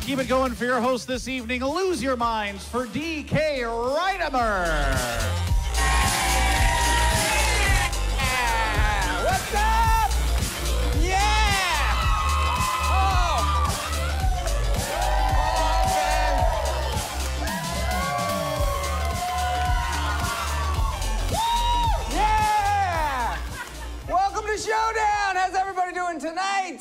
Keep it going for your host this evening. Lose your minds for DK Reinemer. Yeah. What's up? Yeah. Oh. Okay. Yeah. Welcome to Showdown. How's everybody doing tonight?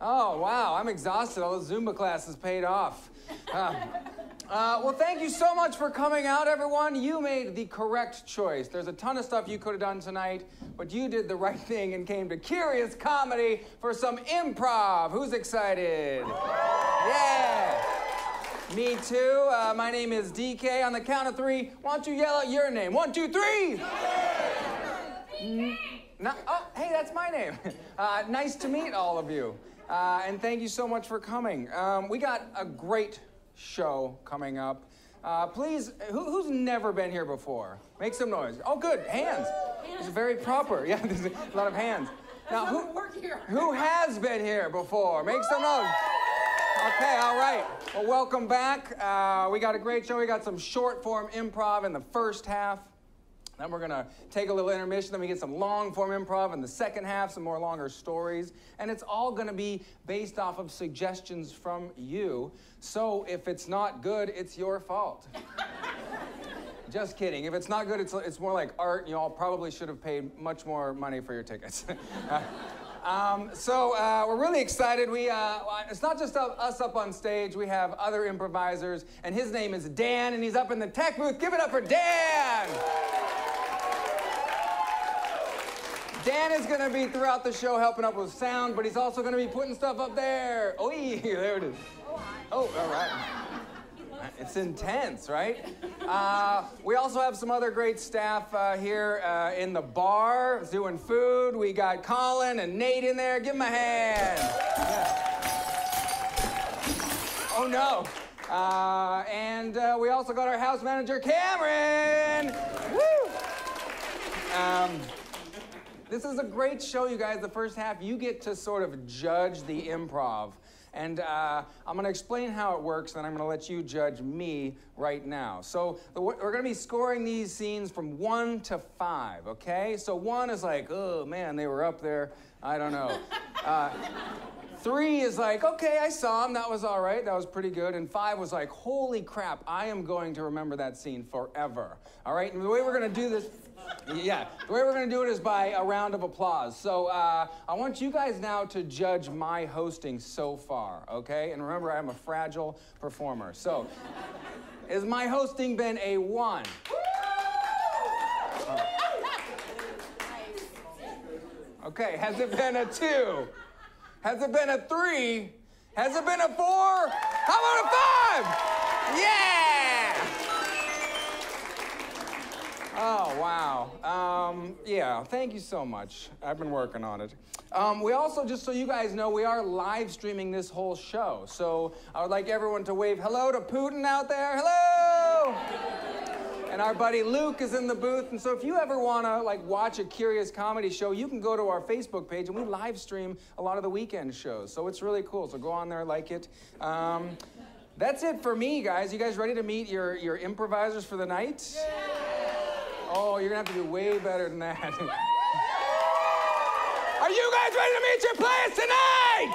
Oh, wow, I'm exhausted. All the Zumba classes paid off. Well, thank you so much for coming out, everyone. You made the correct choice. There's a ton of stuff you could have done tonight, but you did the right thing and came to Curious Comedy for some improv. Who's excited? Yeah. Me too. My name is DK. On the count of 3, why don't you yell out your name? 1, 2, 3! No, oh, hey, that's my name. Nice to meet all of you. And thank you so much for coming. We got a great show coming up. Please, who's never been here before? Make some noise. Oh, good, hands. It's very proper. Yeah, there's a lot of hands. Now, who has been here before? Make some noise. Okay, all right. Well, welcome back. We got a great show. We got some short-form improv in the first half. Then we're going to take a little intermission. Then we get some long-form improv in the second half, some more longer stories. And it's all going to be based off of suggestions from you. So if it's not good, it's your fault. Just kidding. If it's not good, it's more like art. You all probably should have paid much more money for your tickets. We're really excited. It's not just us up on stage. We have other improvisers. And his name is Dan, and he's up in the tech booth. Give it up for Dan! Dan is going to be throughout the show helping up with sound, but he's also going to be putting stuff up there. Oh, there it is. Oh, all right. It's intense, right? We also have some other great staff here in the bar doing food. We got Colin and Nate in there. Give them a hand. Yeah. Oh, no. And we also got our house manager, Cameron. Woo! This is a great show, you guys. The first half, you get to sort of judge the improv. And I'm going to explain how it works, then I'm going to let you judge me right now. So we're going to be scoring these scenes from 1 to 5, okay? So 1 is like, oh, man, they were up there. I don't know. 3 is like, okay, I saw him. That was all right. That was pretty good. And 5 was like, holy crap, I am going to remember that scene forever. All right? And the way we're going to do this... Yeah, the way we're going to do it is by a round of applause. So I want you guys now to judge my hosting so far, okay? And remember, I'm a fragile performer. So, has my hosting been a 1? Okay, has it been a 2? Has it been a 3? Has it been a 4? How about a 5? Yeah! Oh, wow. Yeah, thank you so much. I've been working on it. We also, just so you guys know, we are live streaming this whole show. So I would like everyone to wave hello to Putin out there. Hello! And our buddy Luke is in the booth. And so if you ever want to watch a Curious Comedy show, you can go to our Facebook page, and we live stream a lot of the weekend shows. So it's really cool. So go on there, like it. That's it for me, guys. You guys ready to meet your improvisers for the night? Yeah. Oh, you're going to have to do way better than that. Are you guys ready to meet your players tonight?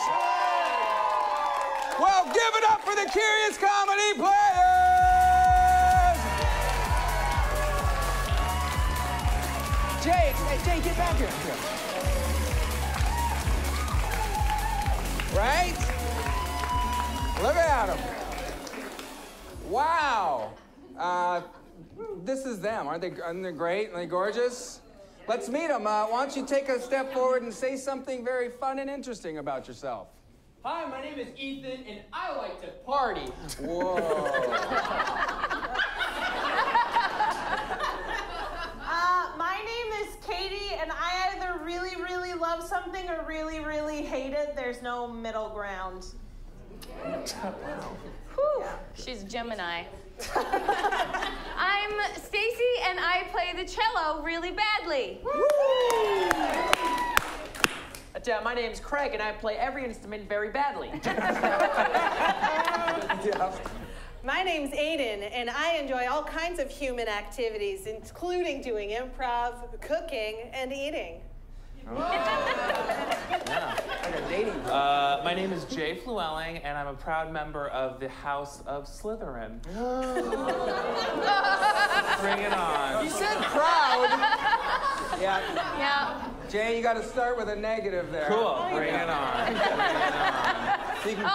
Well, give it up for the Curious Comedy players! Jay, get back here. Right? Look at them. Wow. This is them. Aren't they great? Aren't they gorgeous? Let's meet them. Why don't you take a step forward and say something very fun and interesting about yourself? Hi, my name is Ethan, and I like to party. Whoa. My name is Katie, and I either really, really love something or really, really hate it. There's no middle ground. Whew. She's Gemini. I'm Stacey, and I play the cello really badly. A my name's Craig, and I play every instrument very badly. Yeah. My name's Aden, and I enjoy all kinds of human activities, including doing improv, cooking, and eating. My name is Jay Flewelling, and I'm a proud member of the House of Slytherin. Bring it on. You said proud. Yeah. Yeah. Jay, you got to start with a negative there. Cool. Bring it on. Bring it on. So you can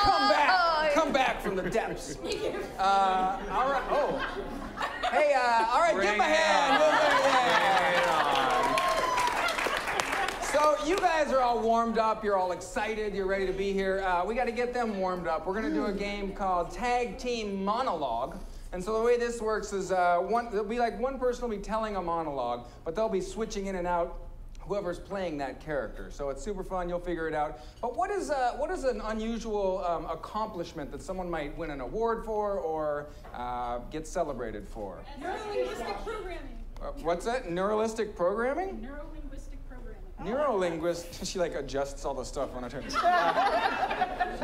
come back from the depths. All right. Oh. Hey, all right, give him a hand. Bring it on. So you guys are all warmed up. You're all excited. You're ready to be here. We got to get them warmed up. We're going to do a game called Tag Team Monologue. And so the way this works is there'll be like one person will be telling a monologue, but they'll be switching in and out whoever's playing that character. So it's super fun. You'll figure it out. But what is an unusual accomplishment that someone might win an award for or get celebrated for? Neurolinguistic programming. What's that? Neuralistic programming? Neurolinguistic programming. Neurolinguist. She like adjusts all the stuff on her turn.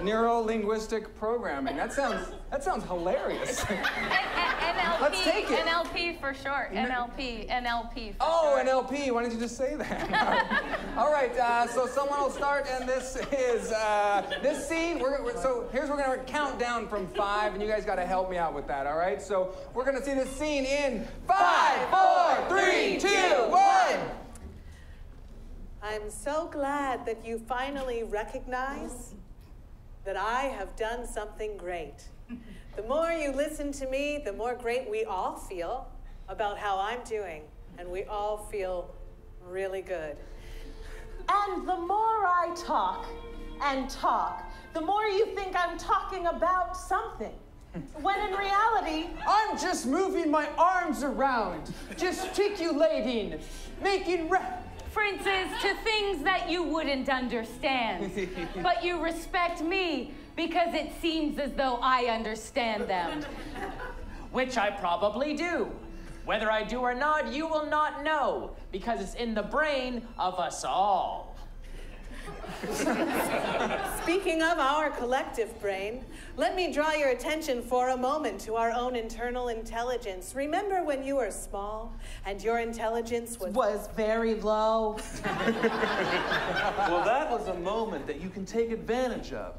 Neurolinguistic programming. That sounds hilarious. NLP. Let's take it. NLP for short. NLP for Oh, short. NLP. Why didn't you just say that? All right. So someone will start, and this is this scene. We're gonna count down from 5, and you guys got to help me out with that. All right. So we're gonna see this scene in 5, 4, 3, 2, 1. I'm so glad that you finally recognize that I have done something great. The more you listen to me, the more great we all feel about how I'm doing, and we all feel really good. And the more I talk and talk, the more you think I'm talking about something. When in reality, I'm just moving my arms around, gesticulating, making References to things that you wouldn't understand. But you respect me because it seems as though I understand them. which I probably do. Whether I do or not, you will not know, because it's in the brain of us all. Speaking of our collective brain, let me draw your attention for a moment to our own internal intelligence. Remember when you were small and your intelligence was very low? Well, that was a moment that you can take advantage of.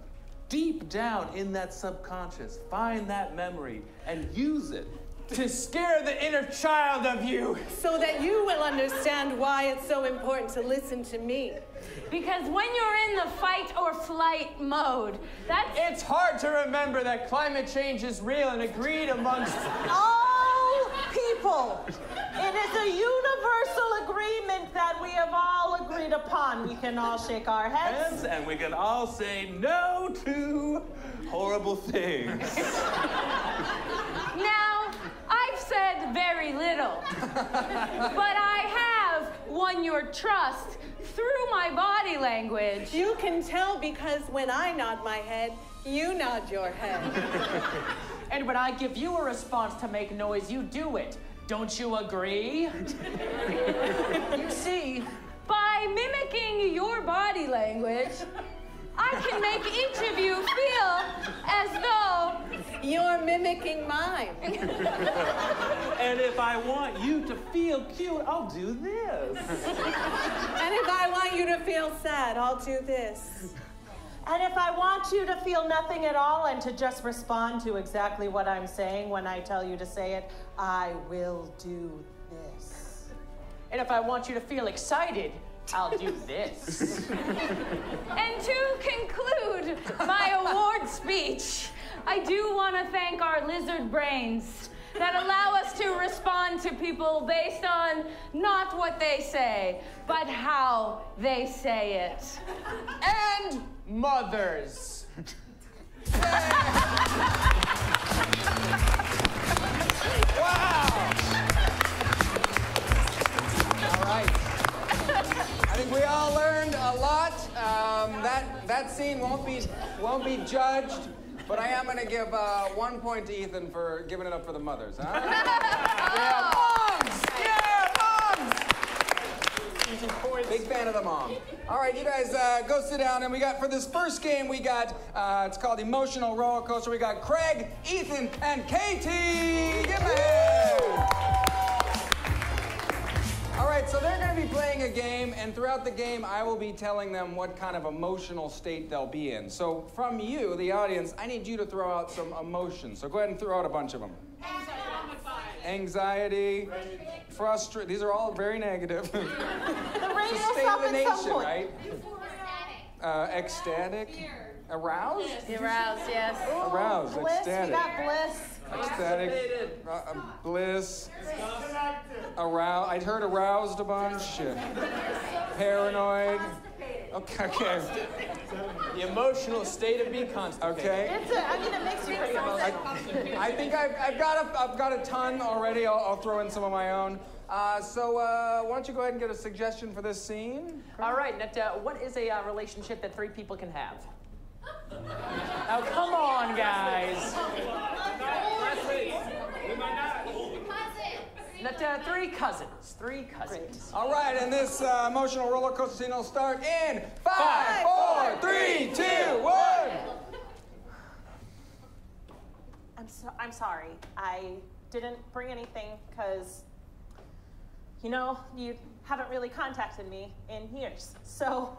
Deep down in that subconscious, find that memory and use it. To scare the inner child of you. So that you will understand why it's so important to listen to me. Because when you're in the fight or flight mode, It's hard to remember that climate change is real and agreed amongst all people. It is a universal agreement that we have all agreed upon. We can all shake our heads. And we can all say no to horrible things. Now, I've said very little, but I have won your trust through my body language. You can tell because when I nod my head, you nod your head. And when I give you a response to make noise, you do it. Don't you agree? You see, By mimicking your body language, I can make each of you feel as though You're mimicking mine. And if I want you to feel cute, I'll do this. And if I want you to feel sad, I'll do this. And if I want you to feel nothing at all and to just respond to exactly what I'm saying when I tell you to say it, I will do this. and if I want you to feel excited, I'll do this. And to conclude my award speech, I do want to thank our lizard brains that allow us to respond to people based on not what they say, but how they say it. And mothers. Wow! All right. I think we all learned a lot. That scene won't be judged, but I am going to give 1 point to Ethan for giving it up for the mothers. Huh? Yeah, moms! Yeah, moms! Big fan of the mom. All right, you guys go sit down. And we got, for this first game, we got, it's called Emotional Roller Coaster. We got Craig, Ethan, and Katie. Give them a hand. All right, so they're going to be playing a game, and throughout the game, I will be telling them what kind of emotional state they'll be in. So from you, the audience, I need you to throw out some emotions. So go ahead and throw out a bunch of them. Anxiety, frustration. These are all very negative. The rain It's will the state stop of the at some nation, point. right? Ecstatic. Aroused? Aroused, yes. Aroused, Bliss, ecstatic. we got bliss. Ecstatic, bliss, aroused. I heard aroused a bunch. Paranoid. Okay. The emotional state of being constipated. Okay. I mean, it makes you pretty emotional. I think I've got a ton already. I'll throw in some of my own. So why don't you go ahead and get a suggestion for this scene? All right, Netta, what is a relationship that 3 people can have? Oh, come on, guys. Netta, 3 cousins. 3 cousins. All right, and this emotional roller coaster scene will start in 5, 4, 3, 2, 1. I'm sorry. I didn't bring anything because, you know, you haven't really contacted me in years. So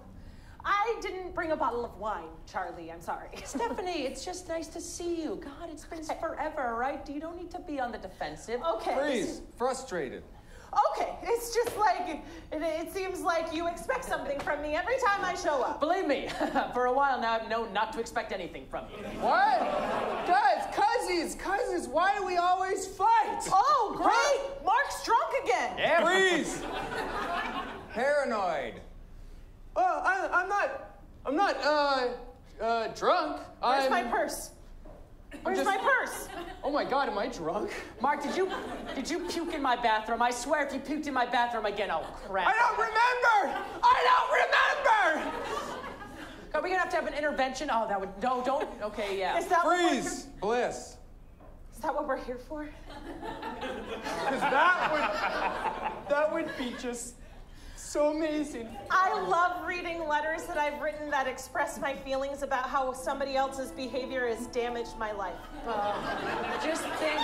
I didn't bring a bottle of wine, Charlie. I'm sorry. Stephanie, it's just nice to see you. God, it's been forever, right? You don't need to be on the defensive. Okay. Freeze. Frustrated. Okay, it's just like, it seems like you expect something from me every time I show up. Believe me, for a while now, I've known not to expect anything from you. What? Guys, cousins, why do we always fight? Oh, great! Mark's drunk again. Yeah. Freeze. Paranoid. I'm not drunk. Where's my purse? Where's my purse? Oh my God, am I drunk? Mark, did you puke in my bathroom? I swear if you puked in my bathroom again, oh crap. I don't remember! Are we gonna have to have an intervention? Oh, that would, no, don't, okay, yeah. Is that what we're Freeze. Bliss. Is that what we're here for? Because that would be just so amazing. I love reading letters that I've written that express my feelings about how somebody else's behavior has damaged my life. Just think,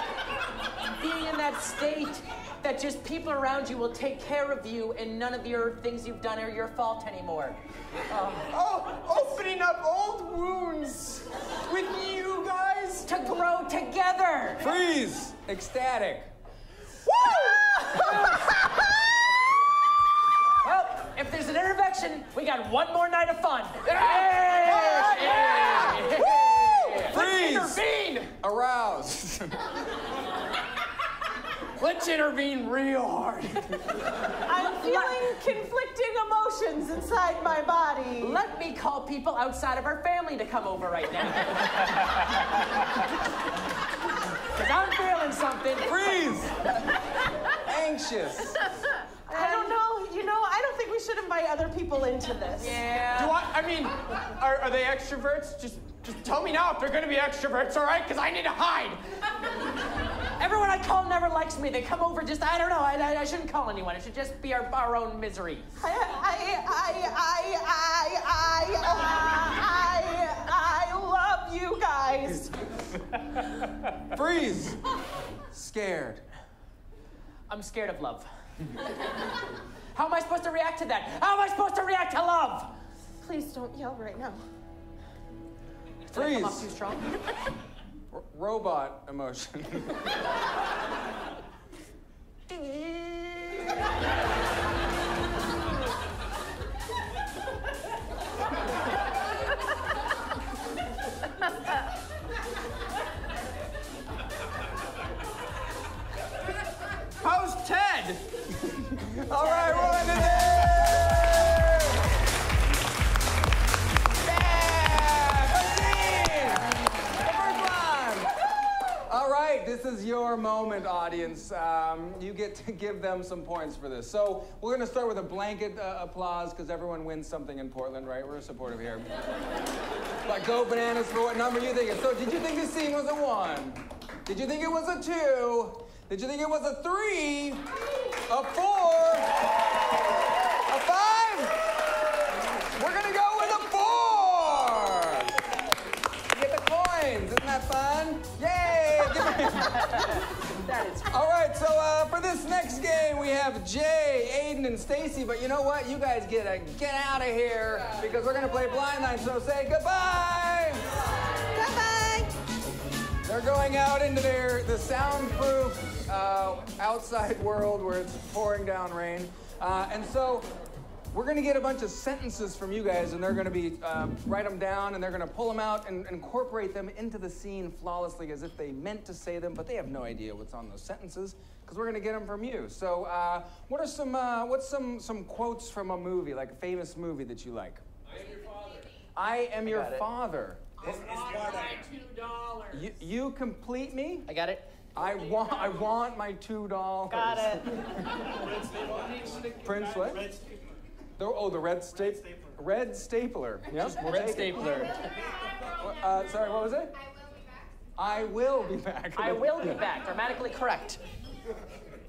being in that state that just people around you will take care of you and none of your things you've done are your fault anymore. Opening up old wounds with you guys. To grow together. Freeze. Ecstatic. Well, if there's an intervention, we got one more night of fun. Freeze. Let's intervene. Aroused. Let's intervene real hard. I'm feeling conflicting emotions inside my body. Let me call people outside of our family to come over right now. Because I'm feeling something. Freeze. Anxious. I don't know, I don't think we should invite other people into this. Yeah. Are they extroverts? Just tell me now if they're gonna be extroverts, all right? Because I need to hide. Everyone I call never likes me. They come over just, I don't know, I shouldn't call anyone. It should just be our own misery. I love you guys. Freeze. Scared. I'm scared of love. How am I supposed to react to that? How am I supposed to react to love? Please don't yell right now. Did I come off Freeze. too strong? Robot emotion. How's Ted? All right, we're in there. All right, this is your moment, audience. You get to give them some points for this. So we're going to start with a blanket applause because everyone wins something in Portland, right? We're supportive here. But go bananas for what number you think it is. So did you think this scene was a 1? Did you think it was a 2? Did you think it was a 3? A 4? A 5? for this next game, we have Jay, Aden, and Stacey. But you know what? You guys get out of here because we're going to play Blind Line. So say goodbye. Goodbye. They're going out into the soundproof outside world where it's pouring down rain. And so we're going to get a bunch of sentences from you guys, and they're going to be write them down, and they're going to pull them out and incorporate them into the scene flawlessly as if they meant to say them, but they have no idea what's on those sentences because we're going to get them from you. So what's some quotes from a movie, like a famous movie that you like? I am your father. I am your father. This is my $2. You complete me? I got it. I want my $2. Got it. Prince what? The red stapler. Red stapler. Yep. Red stapler. Sorry, what was it? I will be back. I will be back. Grammatically correct.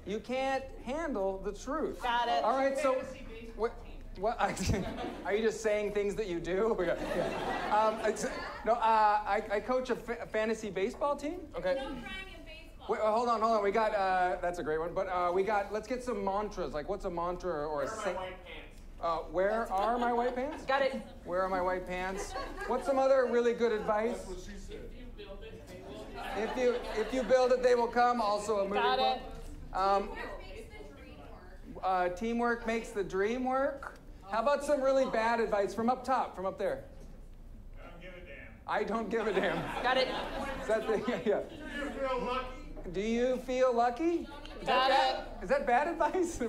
You can't handle the truth. Got it. All right, so what? Are you just saying things that you do? I coach a fantasy baseball team. Okay. Wait, hold on. We got that's a great one. But let's get some mantras. Like, what's a mantra or a saying? Where are my white pants? Got it. Where are my white pants? What's some other really good advice? That's what she said. If you build it, they will come. If you build it, they will come. Also a movie. Got it. Teamwork makes the dream work. How about some really bad advice from up top, from up there? I don't give a damn. Got it. Is that the, yeah. Do you feel lucky? Got it. Is that bad advice?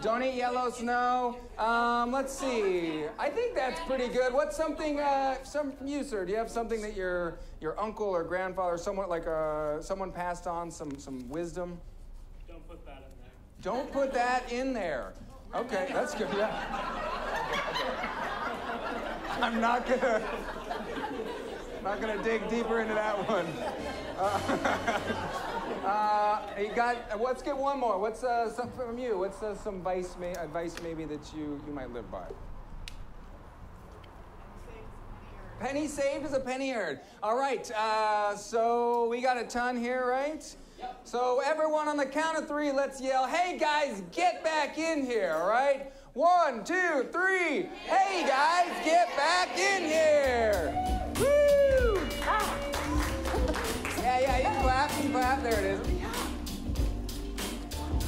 Don't eat yellow snow. Let's see. I think that's pretty good. What's something? You, sir. Do you have something that your uncle or grandfather, someone passed on some wisdom? Don't put that in there. Don't put that in there. Okay, that's good. Yeah. I'm not gonna dig deeper into that one. Let's get one more. What's something from you? What's some advice maybe that you might live by? Penny saved is a penny earned. All right, so we got a ton here, right? Yep. So everyone on the count of 3, let's yell, "Hey guys, get back in here!" All right? 1, 2, 3. Hey guys, get back in here! Woo! Yeah, you clap. There it is.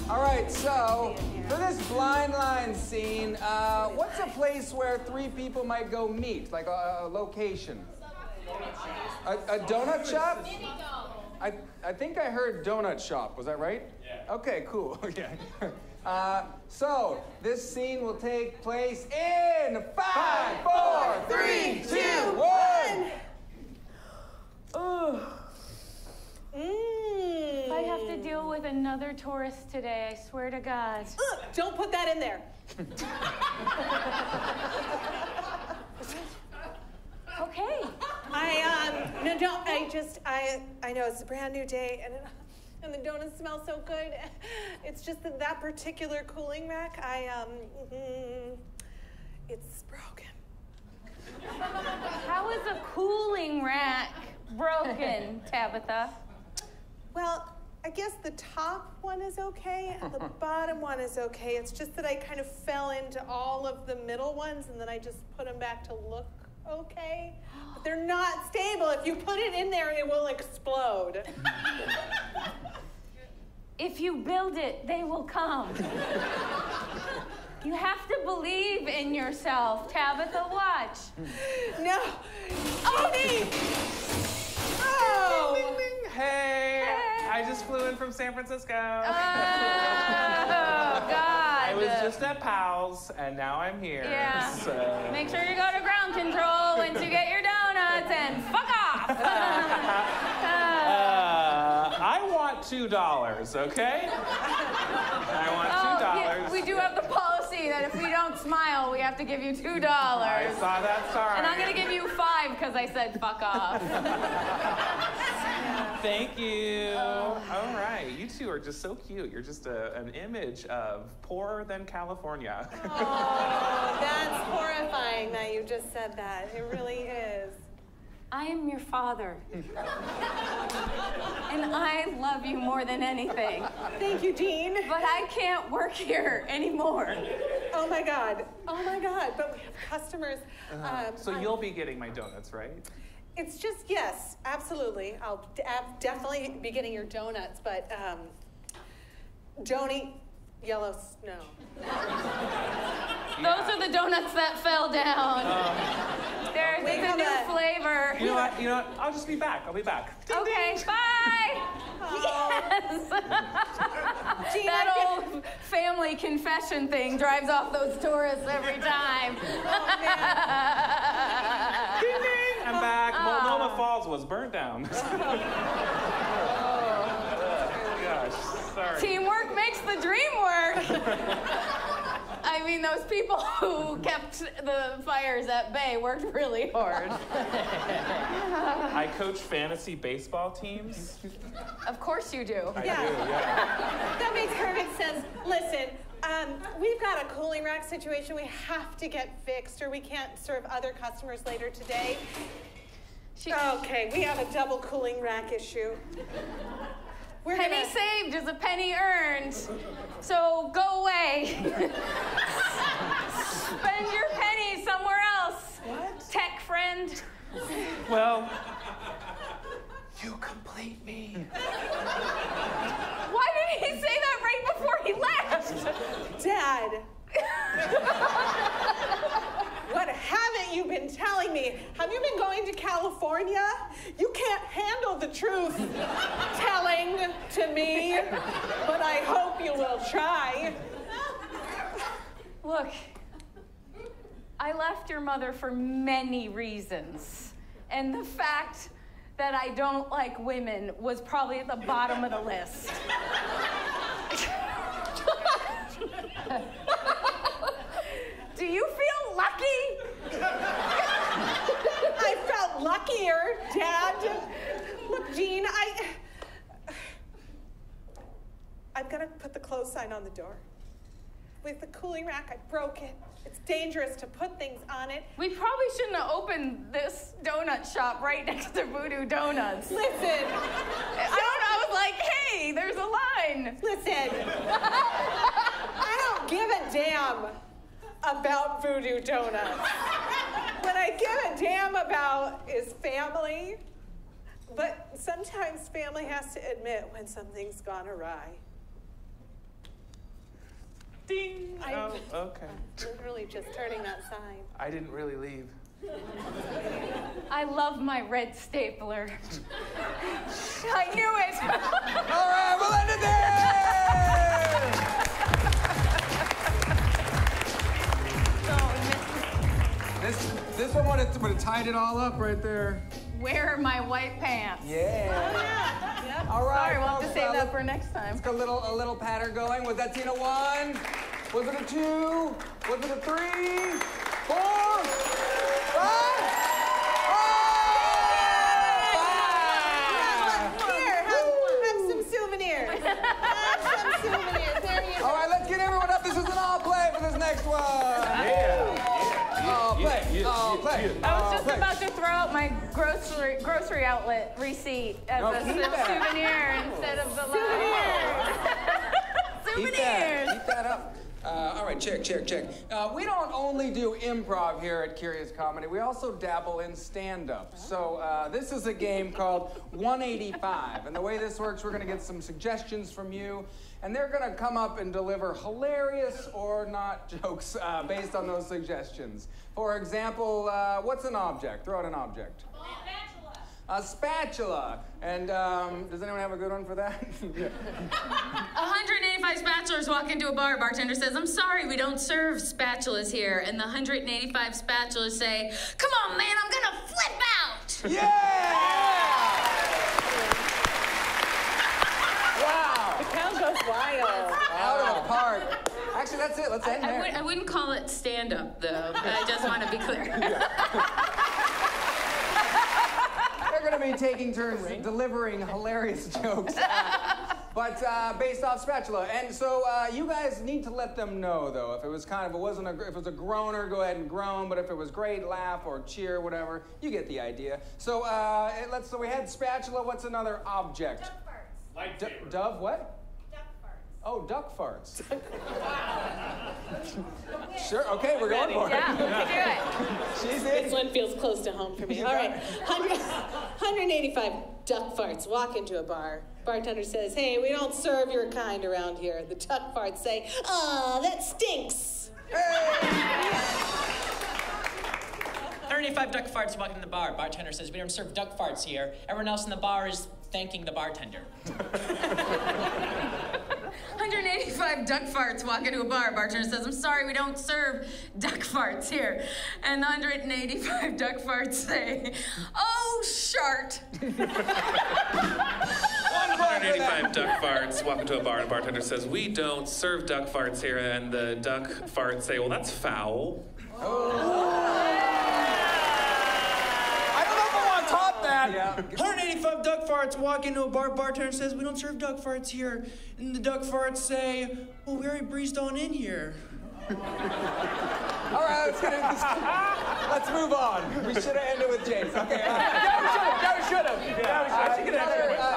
All right, so for this blind line scene, what's a place where 3 people might go meet, like a location? A donut shop? I think I heard donut shop. Was that right? Yeah. Okay, cool. Okay. So this scene will take place in 5, 4, 3, 2, 1. If I have to deal with another tourist today, I swear to God. Don't put that in there. Okay. I know it's a brand new day and the donuts smell so good. It's just that particular cooling rack, it's broken. How is a cooling rack broken, Tabitha? Well, I guess the top one is okay and the bottom one is okay. It's just that I kind of fell into all of the middle ones and then I just put them back to look okay. But they're not stable. If you put it in there, it will explode. If you build it, they will come. You have to believe in yourself, Tabitha. Watch. No. Oh, me! Oh! Ding, ding, ding. Hey, I just flew in from San Francisco. Oh, God. I was just at Powell's, and now I'm here. Yeah. So. Make sure you go to ground control once you get your donuts and fuck off. I want $2, okay? I want $2. Yeah, we do have the policy that if we don't smile, we have to give you $2. I saw that, sorry. And I'm gonna give you 5 because I said fuck off. Thank you. All right, you two are just so cute. You're just an image of poorer than California. Oh, that's horrifying that you just said that. It really is. I am your father. And I love you more than anything. Thank you, Dean. But I can't work here anymore. Oh my God. Oh my God. But we have customers. So you'll be getting my donuts, right? It's just, yes, absolutely. I'll definitely be getting your donuts, but don't eat yellow snow. Those are the donuts that fell down. There's the new flavor. You know what? I'll just be back. I'll be back. Okay, bye. Yes. That old family confession thing drives off those tourists every time. Ding, ding. I'm back. Multnomah Falls was burnt down. Gosh, sorry. Teamwork makes the dream work. I mean, those people who kept the fires at bay worked really hard. I coach fantasy baseball teams. Of course you do. I do, yeah. That makes perfect sense. Listen, we've got a cooling rack situation we have to get fixed, or we can't serve other customers later today. Okay, we have a double cooling rack issue. Penny saved is a penny earned. So go away. Spend your penny somewhere else. What? Tech friend. Well, you complete me. Why did he say that right before he left? Dad. What haven't you been telling me? Have you been going to California? You can't handle the truth telling to me, but I hope you will try. Look, I left your mother for many reasons, and the fact that I don't like women was probably at the bottom of the list. Do you feel lucky? I felt luckier, Dad. Look, Jean, I'm gonna put the close sign on the door. With the cooling rack, I broke it. It's dangerous to put things on it. We probably shouldn't have opened this donut shop right next to Voodoo Donuts. Listen. I was like, hey, there's a line. Listen. I don't give a damn about Voodoo Donuts. What I give a damn about is family. But sometimes family has to admit when something's gone awry. Ding. Oh, okay. Literally just turning that sign. I didn't really leave. I love my red stapler. I knew it. All right, we'll end it there! This one would have tied it all up right there. Where are my white pants? Yeah. Yep. All right. Sorry, we'll have to folks, save that for next time. Let's get a little patter going. Was that Tina 1? Was it a 2? Was it a 3? 4? 5? Here, have some souvenirs. Have some souvenirs. There you go. All right, let's get everyone up. This is an all play for this next one. All play. All play. I was just about to throw out my grocery outlet receipt as a souvenir instead of the souvenirs. Keep that up. All right, check. We don't only do improv here at Curious Comedy. We also dabble in stand-up. So this is a game called 185. And the way this works, we're going to get some suggestions from you. And they're going to come up and deliver hilarious or not jokes based on those suggestions. For example, what's an object? Throw out an object. A spatula. And does anyone have a good one for that? 185 spatulas walk into a bar. Bartender says, "I'm sorry, we don't serve spatulas here." And the 185 spatulas say, "Come on, man, I'm gonna flip out." Yeah! Wow. The town goes wild. Out of the park. Actually, that's it. Let's end there. I wouldn't call it stand-up, though. I just want to be clear. They're going to be taking turns delivering hilarious jokes. but based off spatula. And so you guys need to let them know, though. If it was if it was a groaner, go ahead and groan. But if it was great, laugh or cheer, whatever. You get the idea. So so we had spatula. What's another object? Duck farts. Dove what? Duck farts. Oh, duck farts. Sure. Okay, we're going for it. Yeah, we can do it. She's in. This one feels close to home for me. All right, 185 duck farts walk into a bar. Bartender says, "Hey, we don't serve your kind around here." The duck farts say, "Ah, that stinks." Hey! 185 duck farts walk into the bar. Bartender says, "We don't serve duck farts here." Everyone else in the bar is thanking the bartender. 185 duck farts walk into a bar. Bartender says, "I'm sorry, we don't serve duck farts here." And the 185 duck farts say, "Oh, shart." 185 duck farts walk into a bar and the bartender says, "We don't serve duck farts here." And the duck farts say, "Well, that's foul." Top that. Yeah. 185 duck farts walk into a bar. Bartender says, "We don't serve duck farts here." And the duck farts say, "Well, we already breezed on in here." All right, let's move on. We should have ended with James. Okay. Yeah, we should have.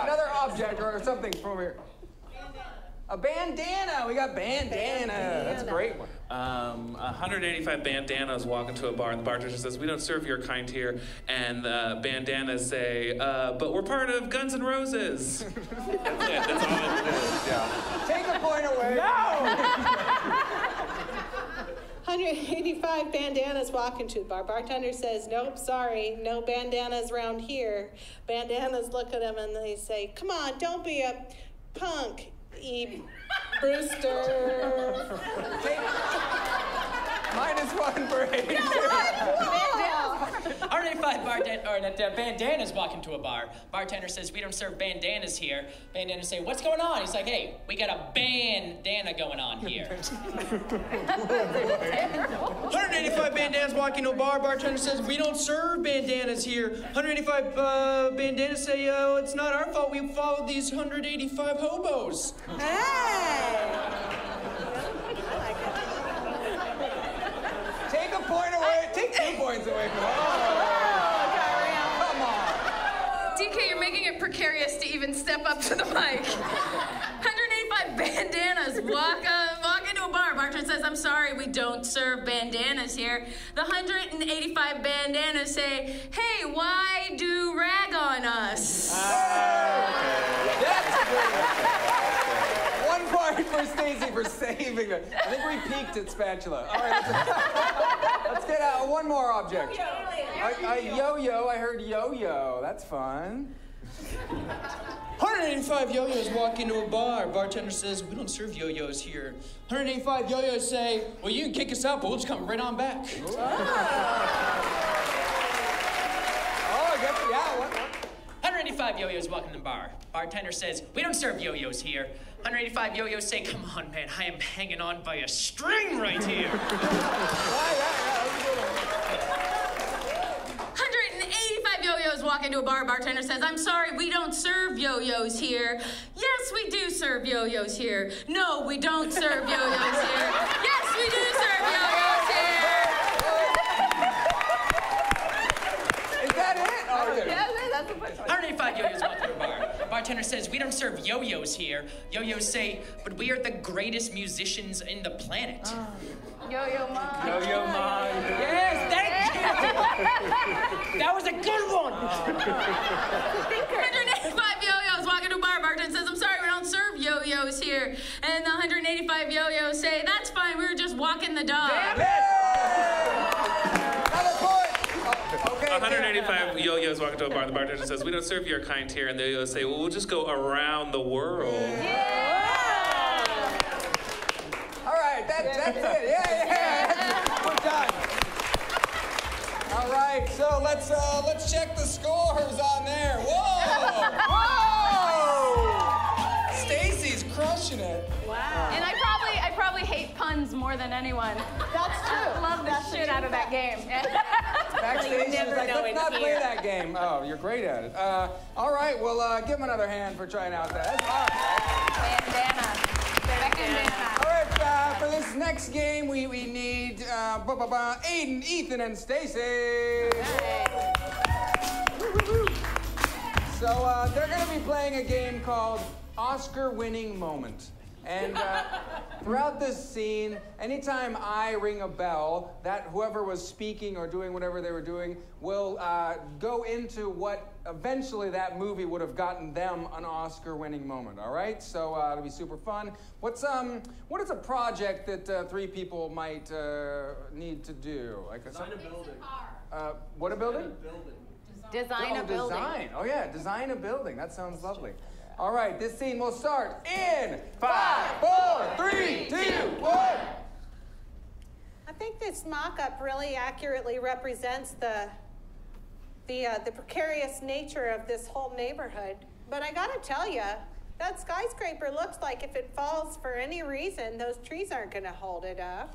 Another object or something from here. A bandana. We got bandana. That's a great one. 185 bandanas walk into a bar and the bartender says, "We don't serve your kind here." And the bandanas say, "But we're part of Guns N' Roses." That's it. That's all it is. Yeah. Take a point away. No! 185 bandanas walk into the bar. Bartender says, "Nope, sorry, no bandanas around here." Bandanas look at him and they say, "Come on, don't be a punk, Brewster." -1 for Aden. 185 bandanas walk into a bar. Bartender says, "We don't serve bandanas here." Bandanas say, "What's going on?" He's like, "Hey, we got a bandana going on here." 185 bandanas walk into a bar. Bartender says, "We don't serve bandanas here." 185 bandanas say, "Oh, it's not our fault. We followed these 185 hobos." Hey! Take a point away. Take 2 points away from Come on. DK, you're making it precarious to even step up to the mic. 185 bandanas walk into a bar. Bartender says, "I'm sorry, we don't serve bandanas here." The 185 bandanas say, "Hey, why do rag on us?" That's good. 1 point for Stacey for saving it. I think we peaked at spatula. All right, let's get one more object. A yo-yo. I heard yo-yo. That's fun. 185 yo-yos walk into a bar. Bartender says, "We don't serve yo-yos here." 185 yo-yos say, "Well, you can kick us out, but we'll just come right on back." Oh, I guess, yeah. What? 185 yo-yos walk in the bar. Bartender says, "We don't serve yo-yos here." 185 yo-yos say, "Come on, man, I am hanging on by a string right here." 185 yo-yos walk into a bar. Bartender says, "I'm sorry, we don't serve yo-yos here." "Yes, we do serve yo-yos here." "No, we don't serve yo-yos here." "Yes, we do serve yo-yos here." Is that it? Oh, Yeah, that's a good one. 185 yo-yos walk into a bar. Bartender says, "We don't serve yo-yos here." Yo-yos say, "But we are the greatest musicians in the planet." Yo-yo ma. Yo-yo ma. Yes, thank you. That was a good one. 185 yo-yos walk into a bar. Bartender says, "I'm sorry, we don't serve yo-yos here." And the 185 yo-yos say, "That's fine, we were just walking the dog." Damn it! Another point. Okay. 185 yo-yos walk into a bar. The bartender says, "We don't serve your kind here." And the yo-yos say, "Well, we'll just go around the world." All right, that's it. Yeah. We're done. All right, so let's check the scores on there. Whoa! Stacey's crushing it. Wow. And I probably hate puns more than anyone. That's true. I love the shit out of that game. Backstage, she was like, "Let's not play here." that game." Oh, you're great at it. All right, well, give him another hand for trying out that. That's awesome. bandana. Bandana. All right, for this next game, we need Aden, Ethan, and Stacey. So they're going to be playing a game called Oscar-Winning Moment. And throughout this scene, anytime I ring a bell, that whoever was speaking or doing whatever they were doing will go into what eventually that movie would have gotten them an Oscar-winning moment. All right, so it'll be super fun. What is a project that three people might need to do? Like Design a building. What a building? Design a building. Design. Oh yeah, design a building. That sounds lovely. All right, this scene will start in 5, 4, 3, 2, 1. I think this mock-up really accurately represents the precarious nature of this whole neighborhood. But I gotta tell you, that skyscraper looks like if it falls for any reason, those trees aren't gonna hold it up.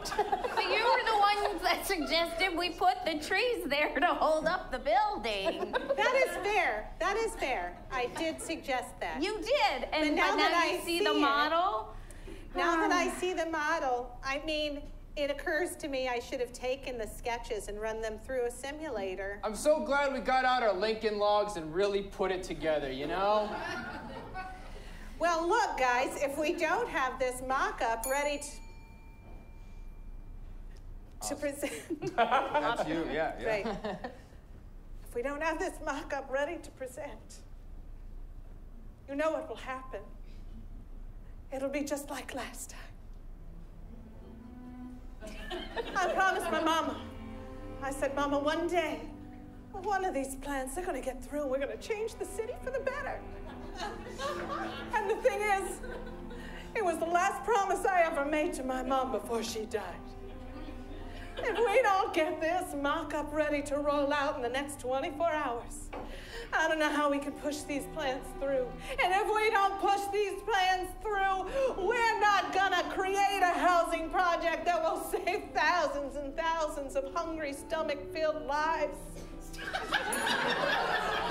But you were the ones that suggested we put the trees there to hold up the building. That is fair. That is fair. I did suggest that. You did. And now that you I see the model. Now that I see the model, I mean, it occurs to me I should have taken the sketches and run them through a simulator. I'm so glad we got out our Lincoln Logs and really put it together, you know? Well, look, guys, if we don't have this mock-up ready to present... That's you, yeah. Right. If we don't have this mock-up ready to present, you know what will happen. It'll be just like last time. I promised my mama. I said, Mama, one day, one of these plans, they're going to get through, and we're going to change the city for the better. And the thing is, it was the last promise I ever made to my mom before she died. If we don't get this mock-up ready to roll out in the next 24 hours, I don't know how we can push these plans through. And if we don't push these plans through, we're not gonna create a housing project that will save thousands and thousands of hungry, stomach-filled lives.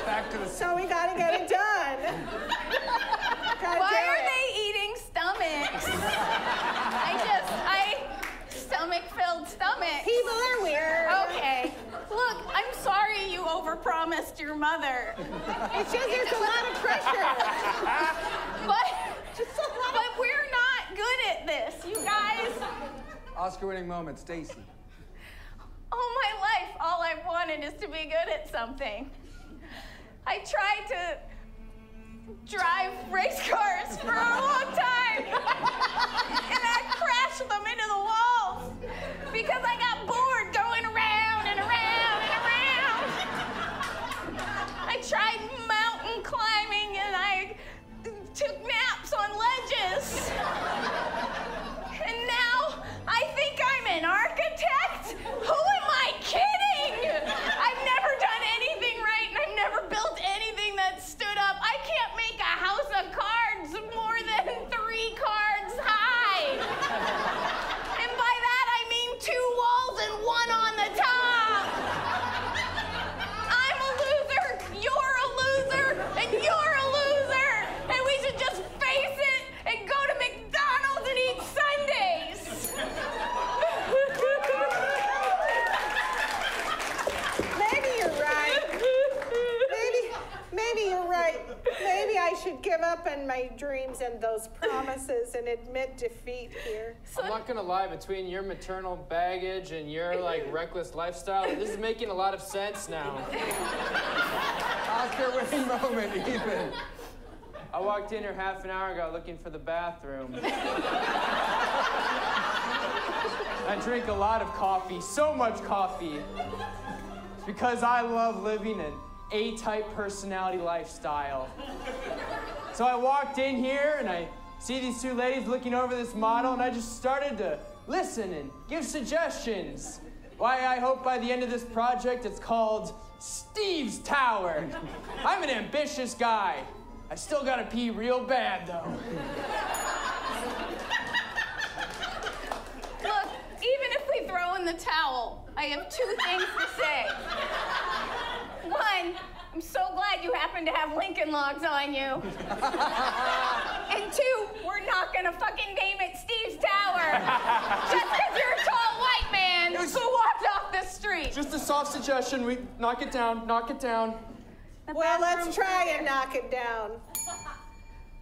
Back to the... So we gotta get it done. Why are they eating stomachs? Stomach-filled stomachs. People are weird. Okay. Look, I'm sorry you overpromised your mother. It's just there's a lot of pressure. But we're not good at this, you guys. Oscar-winning moment, Stacey. All my life, all I've wanted is to be good at something. I tried to drive race cars for a long time, and I crashed them into the walls because I got bored going around and around and around. I tried mountain climbing, and I took naps on ledges. And now I think I'm an architect? Who am I kidding? I've never done anything right, and I've never built anything that stood up. I can't make a house of cards more than 3 cards high. And by that I mean 2 walls and 1 on the top. I'm a loser, you're a loser, and you're a loser. And we should just face it and go to McDonald's and eat Sundays. Maybe you're right. Maybe you're right. Maybe I should give up on my dreams and those promises and admit defeat here. I'm not gonna lie, between your maternal baggage and your reckless lifestyle, this is making a lot of sense now. Oscar-winning moment, Ethan. I walked in here half an hour ago looking for the bathroom. I drink a lot of coffee, so much coffee. It's because I love living an A-type personality lifestyle. So I walked in here and I see these 2 ladies looking over this model, and I just started to listen and give suggestions. Why I hope by the end of this project it's called Steve's Tower. I'm an ambitious guy. I still gotta pee real bad though. Look, even if we throw in the towel, I have 2 things to say. 1, I'm so glad one, you happen to have Lincoln Logs on you. And two, we're not gonna fucking name it Steve's Tower. Just because you're a tall white man who walked off the street. Just a soft suggestion. We knock it down. Knock it down. Well, let's try and knock it down.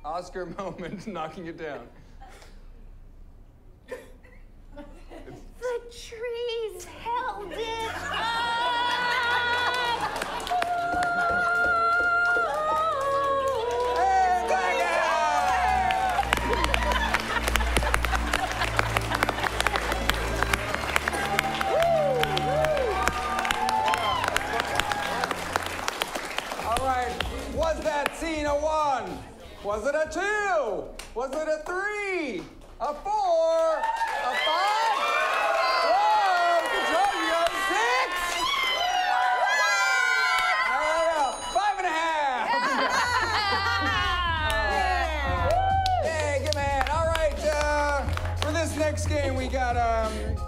Oscar moment, knocking it down. The trees held it up. All right, was that scene a 1? Was it a 2? Was it a 3? A 4? A 5? Whoa, good job, you guys. 6? Yay, good man. All right, for this next game, we got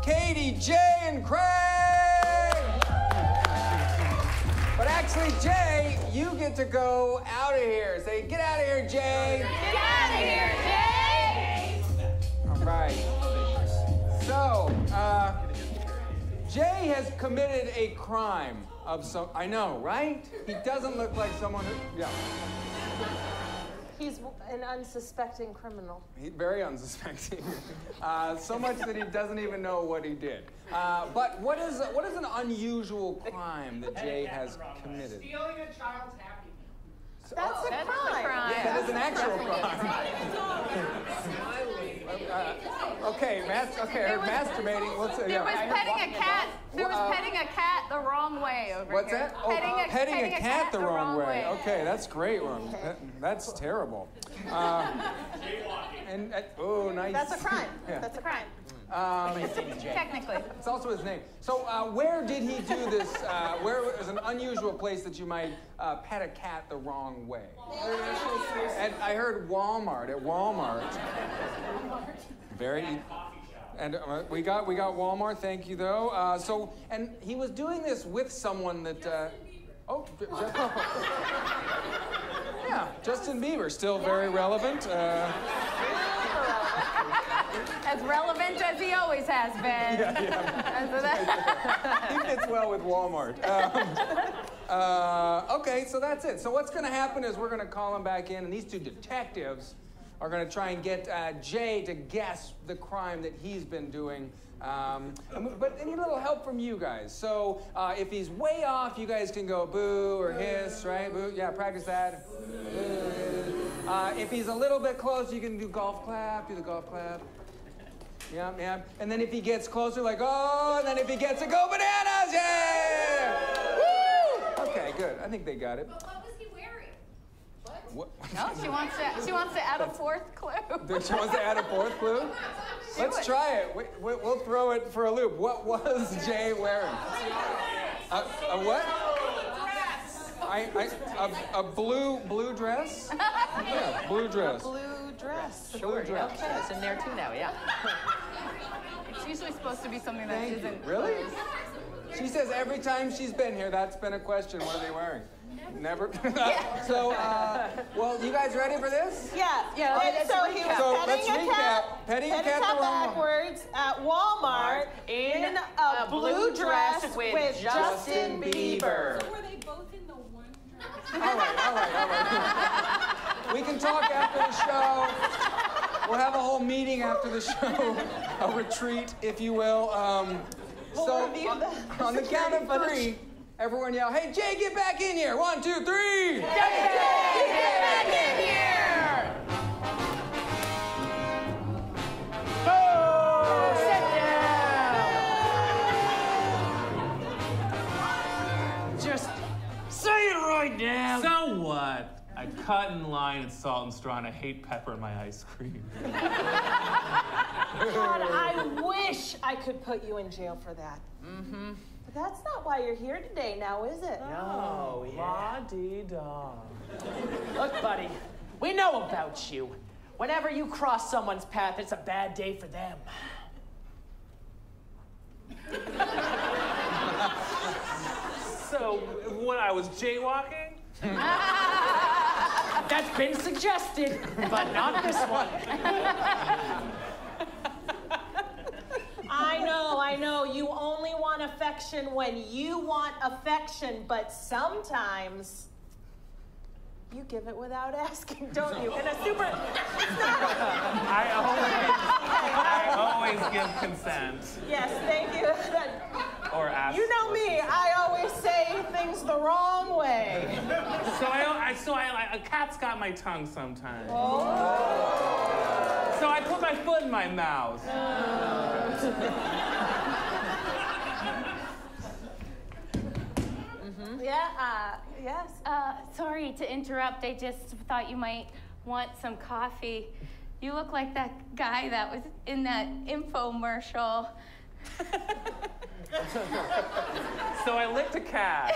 Katie, Jay, and Craig. But actually, Jay, you get to go out of here. Say, get out of here, Jay. Get out of here, Jay. All right. So, Jay has committed a crime of some. I know, right? He doesn't look like someone who. Yeah. He's an unsuspecting criminal. He's very unsuspecting. So much that he doesn't even know what he did. But what is an unusual crime that Jay has committed? Stealing a child's Happy Meal. That's a crime. Yeah, that is an actual crime. Okay, masturbating. What's it? There was petting a cat. There was petting a cat the wrong way over What's here. that? Oh, petting a cat the wrong way. Okay, that's great one. That's terrible. Oh, nice. That's a crime. Yeah. That's a crime. Technically. It's also his name. So where did he do this? Where was an unusual place that you might pet a cat the wrong way? And I heard Walmart. At Walmart. Very. And we got Walmart. Thank you though. And he was doing this with someone that. Yeah, Justin Bieber, still very relevant. As relevant as he always has been. He fits well with Walmart. Okay, so that's it. So what's going to happen is we're going to call him back in, and these two detectives are going to try and get Jay to guess the crime that he's been doing. But I need a little help from you guys. So if he's way off, you guys can go boo or hiss, right? Boo. Yeah, practice that. If he's a little bit close, you can do golf clap. Do the golf clap. Yeah. And then if he gets closer, like, oh, and then if he gets to go bananas, yeah! Woo! Okay, good. I think they got it. But what was he wearing? What? No, she wants to add a fourth clue. She wants to add a fourth clue? Let's try it. We'll throw it for a loop. What was Jay wearing? A what? A blue dress? Yeah, blue dress. Blue dress. Blue dress. Okay, it's in there too now, yeah. It's usually supposed to be something that isn't. Really? She says every time she's been here, that's been a question. What are they wearing? Never. So, well, you guys ready for this? Yeah. So he was petting a cat backwards at Walmart in a blue dress with Justin Bieber. So were they both in the one dress? All right. We can talk after the show. We'll have a whole meeting after the show, a retreat, if you will. So on the count of 3, everyone yell, "Hey, Jay, get back in here! 1, 2, 3! Jay, get back in here! Oh! Sit down! Just say it right now. So what? I cut in line at Salt and Straw and I hate pepper in my ice cream. God, I wish I could put you in jail for that. Mm-hmm. But that's not why you're here today now, is it? No, La-dee-da. Look, buddy, we know about you. Whenever you cross someone's path, it's a bad day for them. So, when I was jaywalking? That's been suggested, but not this one. I know, you only want affection when you want affection, but sometimes you give it without asking, don't you? In a super... I always give consent. Yes, thank you. Or ask. You know me, I always say things the wrong way. So a cat's got my tongue sometimes. Oh. So I put my foot in my mouth. Yes. Sorry to interrupt. I just thought you might want some coffee. You look like that guy that was in that infomercial. So I licked a cat.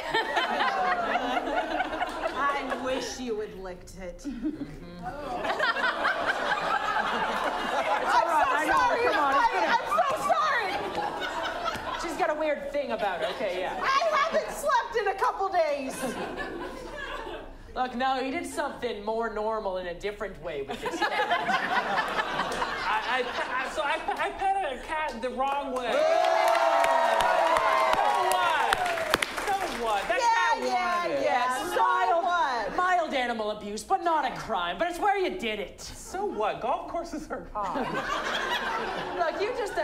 I wish you had licked it. I'm so sorry. She's got a weird thing about her. Okay, yeah. I haven't slept in a couple days. Look, no, you did something more normal in a different way with this. I pet a cat the wrong way. So what? That cat wanted it. Mild animal abuse, but not a crime. But it's where you did it. So what? Golf courses are hot. Look, you're just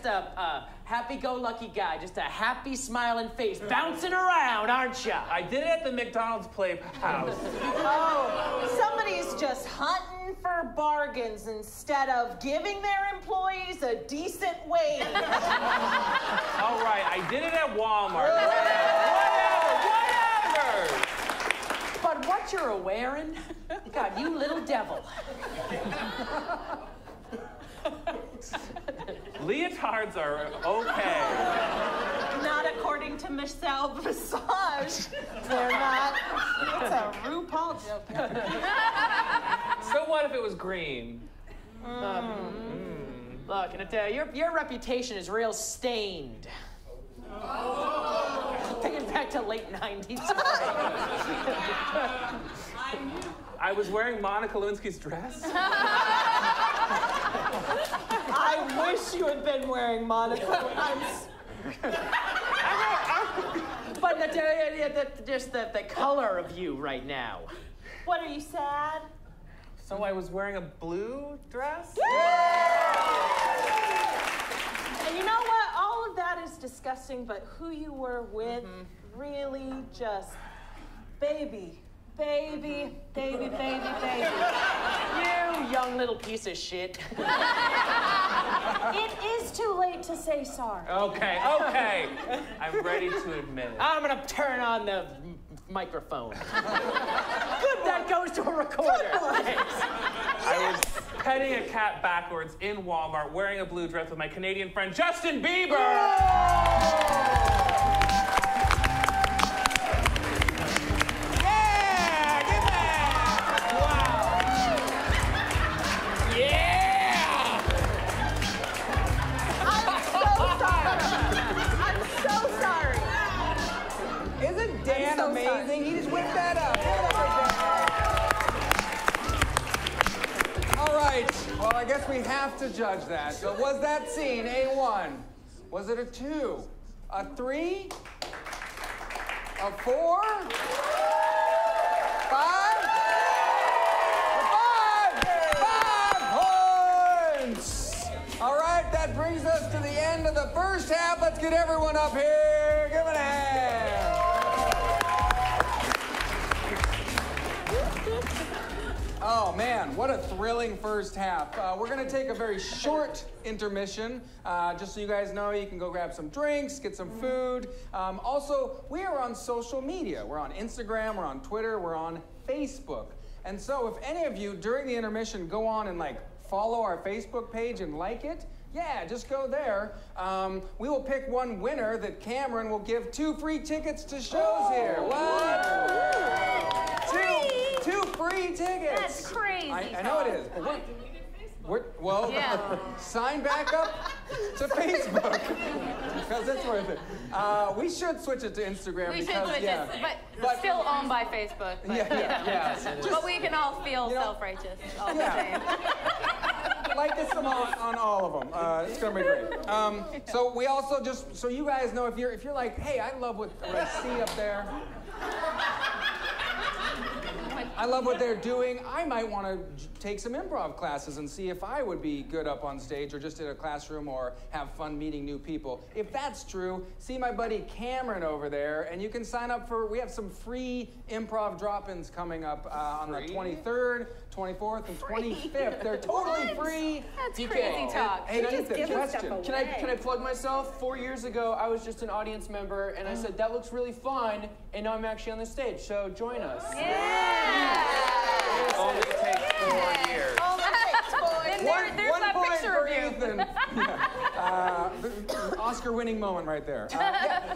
a happy-go-lucky guy, just a happy, smiling face, bouncing around, aren't ya? I did it at the McDonald's Playhouse. Oh, somebody's just hunting for bargains instead of giving their employees a decent wage. All right, I did it at Walmart. Whatever. But what you're wearing, God, you little devil. Leotards are okay. Not according to Michelle Visage. They're not. It's a RuPaul joke. So what if it was green? Look, and I tell you, your reputation is real stained. Thinking back to late 90s. I was wearing Monica Lewinsky's dress. I wish you had been wearing Monica. But I tell you, just the color of you right now. What, are you sad? So I was wearing a blue dress? And you know what? All of that is disgusting, but who you were with really just baby. You young little piece of shit. It is too late to say sorry. Okay. I'm ready to admit it. I'm gonna turn on the microphone. Good, that goes to a recorder. I was petting a cat backwards in Walmart, wearing a blue dress with my Canadian friend Justin Bieber. Dan amazing? He just whipped that up. All right. Well, I guess we have to judge that. So was that scene A1? Was it a 2? A 3? A 4? 5? 5 points! All right, that brings us to the end of the first half. Let's get everyone up here. Give it a hand. Oh man, what a thrilling first half. We're gonna take a very short intermission. Just so you guys know, you can go grab some drinks, get some food. Also, we are on social media. We're on Instagram, we're on Twitter, we're on Facebook. And so if any of you during the intermission go on and follow our Facebook page and like it, yeah, just go there. We will pick one winner that Cameron will give 2 free tickets to shows here. What? Two free tickets. That's crazy. I know it is. But Sign back up to Facebook because it's worth it. We should switch it to Instagram We should because switch it, but still owned by Facebook. But, but we can all feel self-righteous all the same. Like this on all of them. It's gonna be great. So we also just so you guys know if you're like, hey, I love what I see up there. I love what they're doing. I might want to take some improv classes and see if I would be good up on stage or just in a classroom or have fun meeting new people. If that's true, see my buddy Cameron over there, and you can sign up for, we have some free improv drop-ins coming up on the 23rd, 24th, and 25th. They're totally free. That's crazy talk. Hey, question. Can I plug myself? 4 years ago, I was just an audience member, and I said, that looks really fun, and now I'm actually on the stage, so join us. It only takes 4 years. There's that picture of you. Ethan. Oscar-winning moment right there.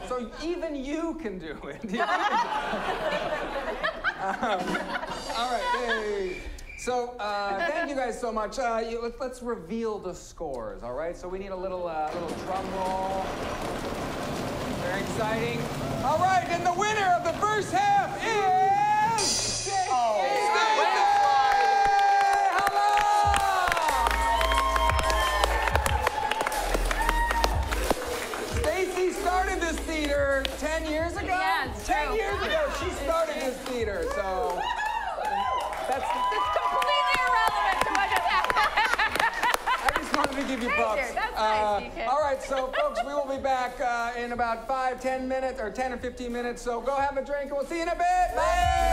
So even you can do it. All right. Hey. So thank you guys so much. Let's reveal the scores. All right. So we need a little drum roll. Very exciting. All right. And the winner of the first half is Stacey Hallal. Stacey started this theater 10 years ago. Yeah, it's 10 true. years ago she started this theater. So that's completely irrelevant to what just happened. I just wanted to give you props. That's nice, DK. All right, so folks, we will be back in about 10 minutes, or 10 or 15 minutes. So go have a drink, and we'll see you in a bit. Bye.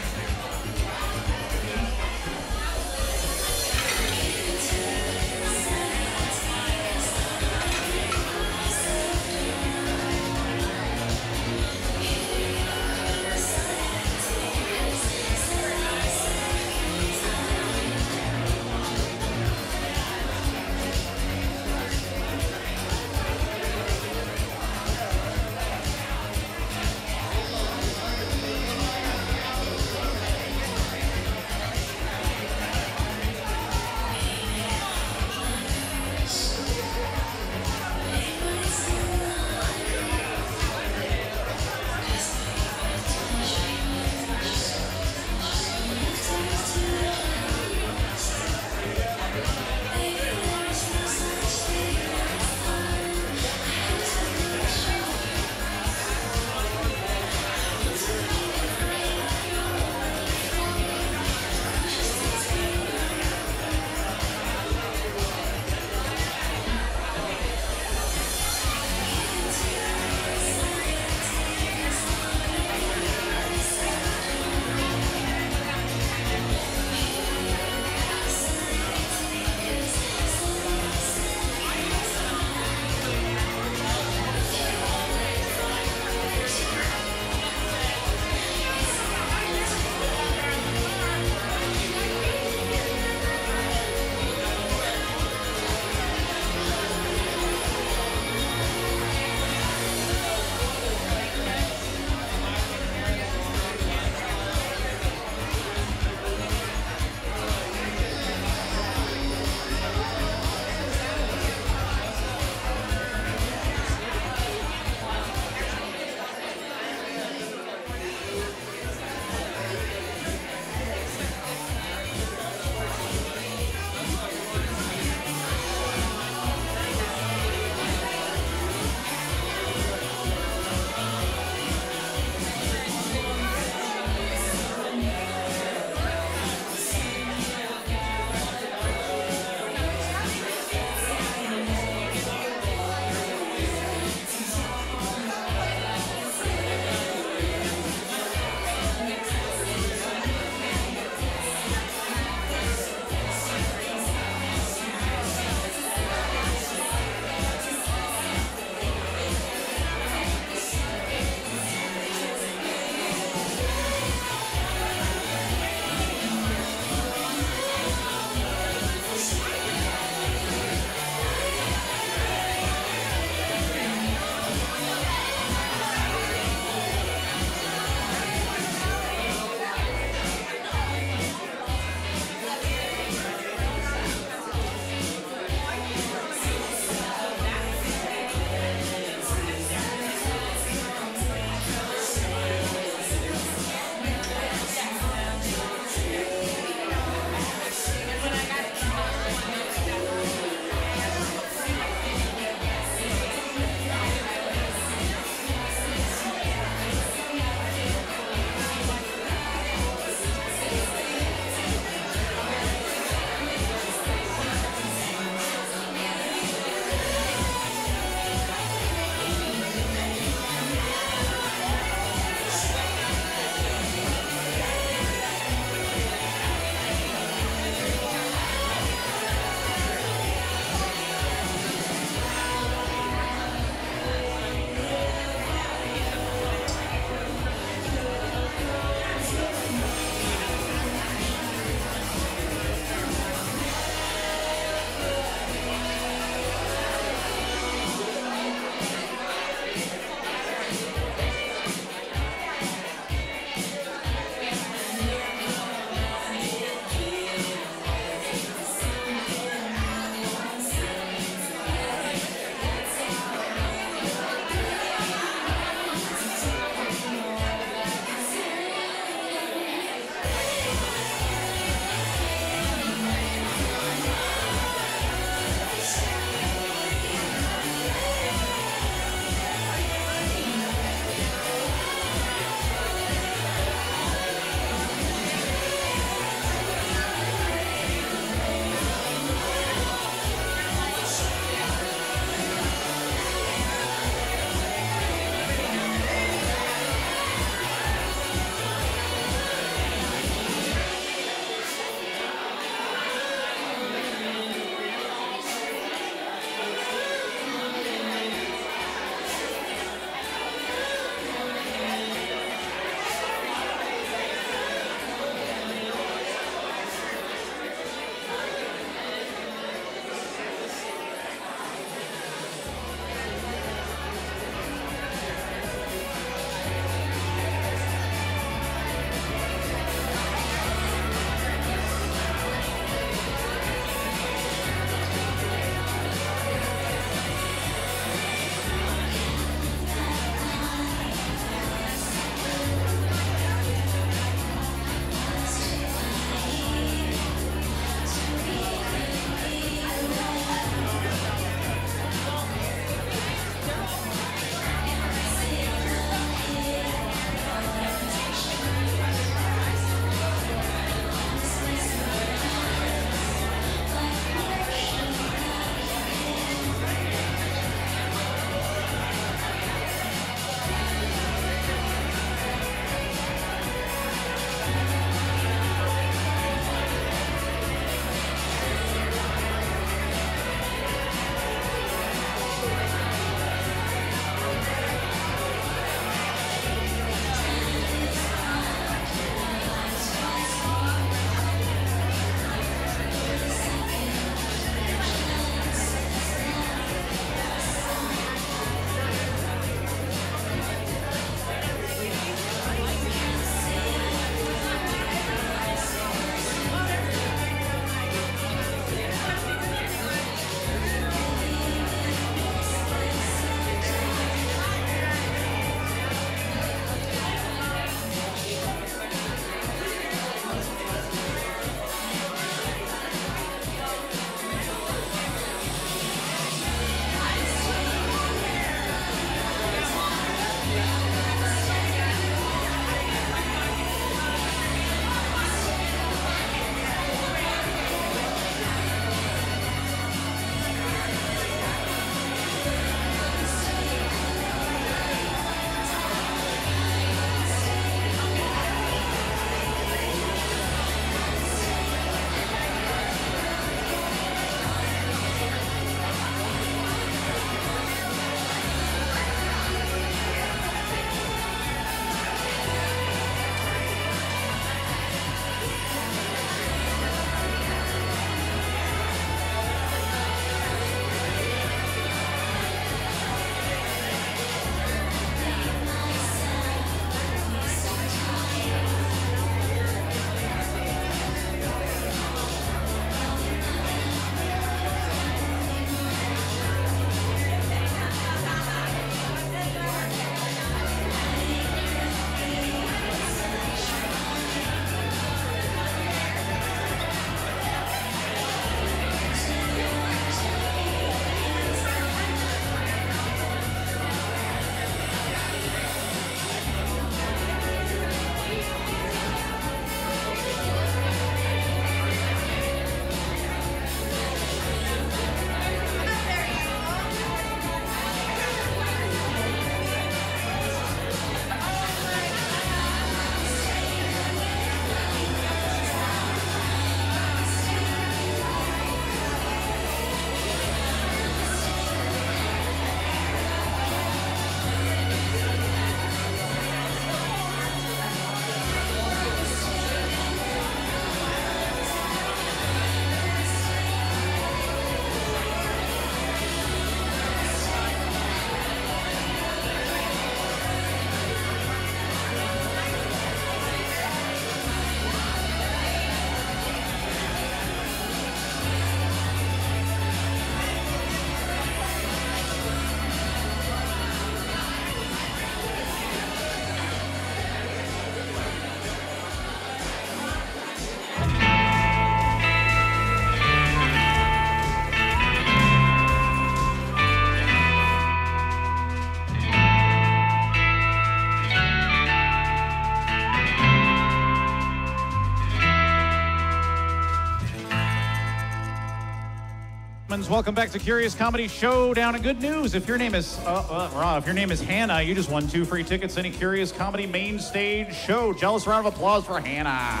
Collins. Welcome back to Curious Comedy Showdown. And good news, if your name is Hannah, you just won 2 free tickets to any Curious Comedy main stage show. Jealous round of applause for Hannah.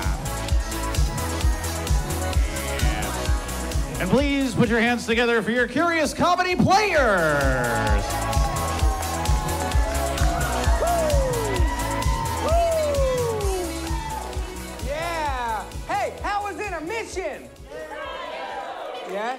And please put your hands together for your Curious Comedy players. Yeah. Hey, how was intermission? Yeah?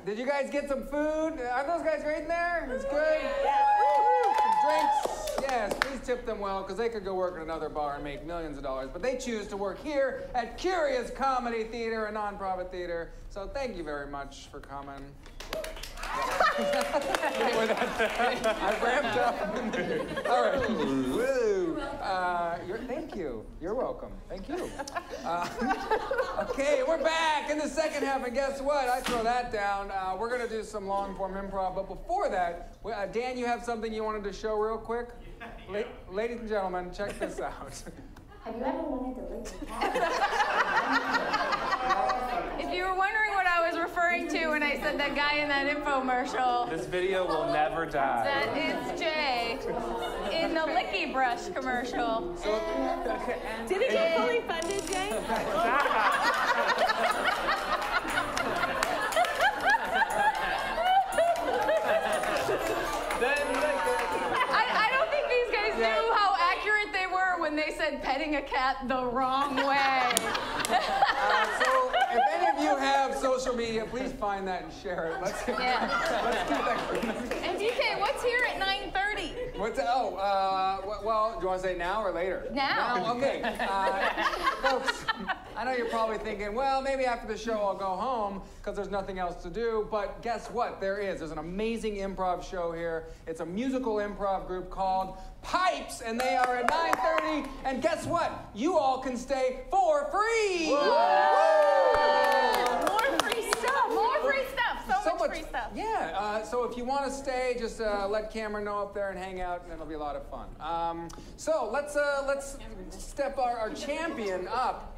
Did you guys get some food? Are those guys right in there? It's good? Woo-hoo. Some drinks? Yes, please tip them well, because they could go work at another bar and make millions of dollars. But they choose to work here at Curious Comedy Theater, a non-profit theater. So thank you very much for coming. I ramped up. All right. Woo. Thank you. You're welcome. Thank you. Okay, we're back in the second half, and guess what? I throw that down. We're going to do some long-form improv, but before that, Dan, you have something you wanted to show real quick? Ladies and gentlemen, check this out. Have you ever wanted to lick a cat? If you were wondering what I was referring to when I said that guy in that infomercial, This video will never die. that is Jay in the Licky Brush commercial. Did it get fully funded, Jay? I don't think these guys knew how accurate they were when they said petting a cat the wrong way. So if any of you have social media, please find that and share it. Let's keep that. And DK, what's here at 9:30? Well, do you want to say now or later? Now. Okay. Folks, I know you're probably thinking, well, maybe after the show I'll go home because there's nothing else to do. But guess what? There is. There's an amazing improv show here. It's a musical improv group called Pipes, and they are at 9:30. And guess what? You all can stay for free. More free stuff. More free stuff. So much free stuff. Yeah. So if you want to stay, just let Cameron know up there and hang out, and it'll be a lot of fun. So let's step our champion up.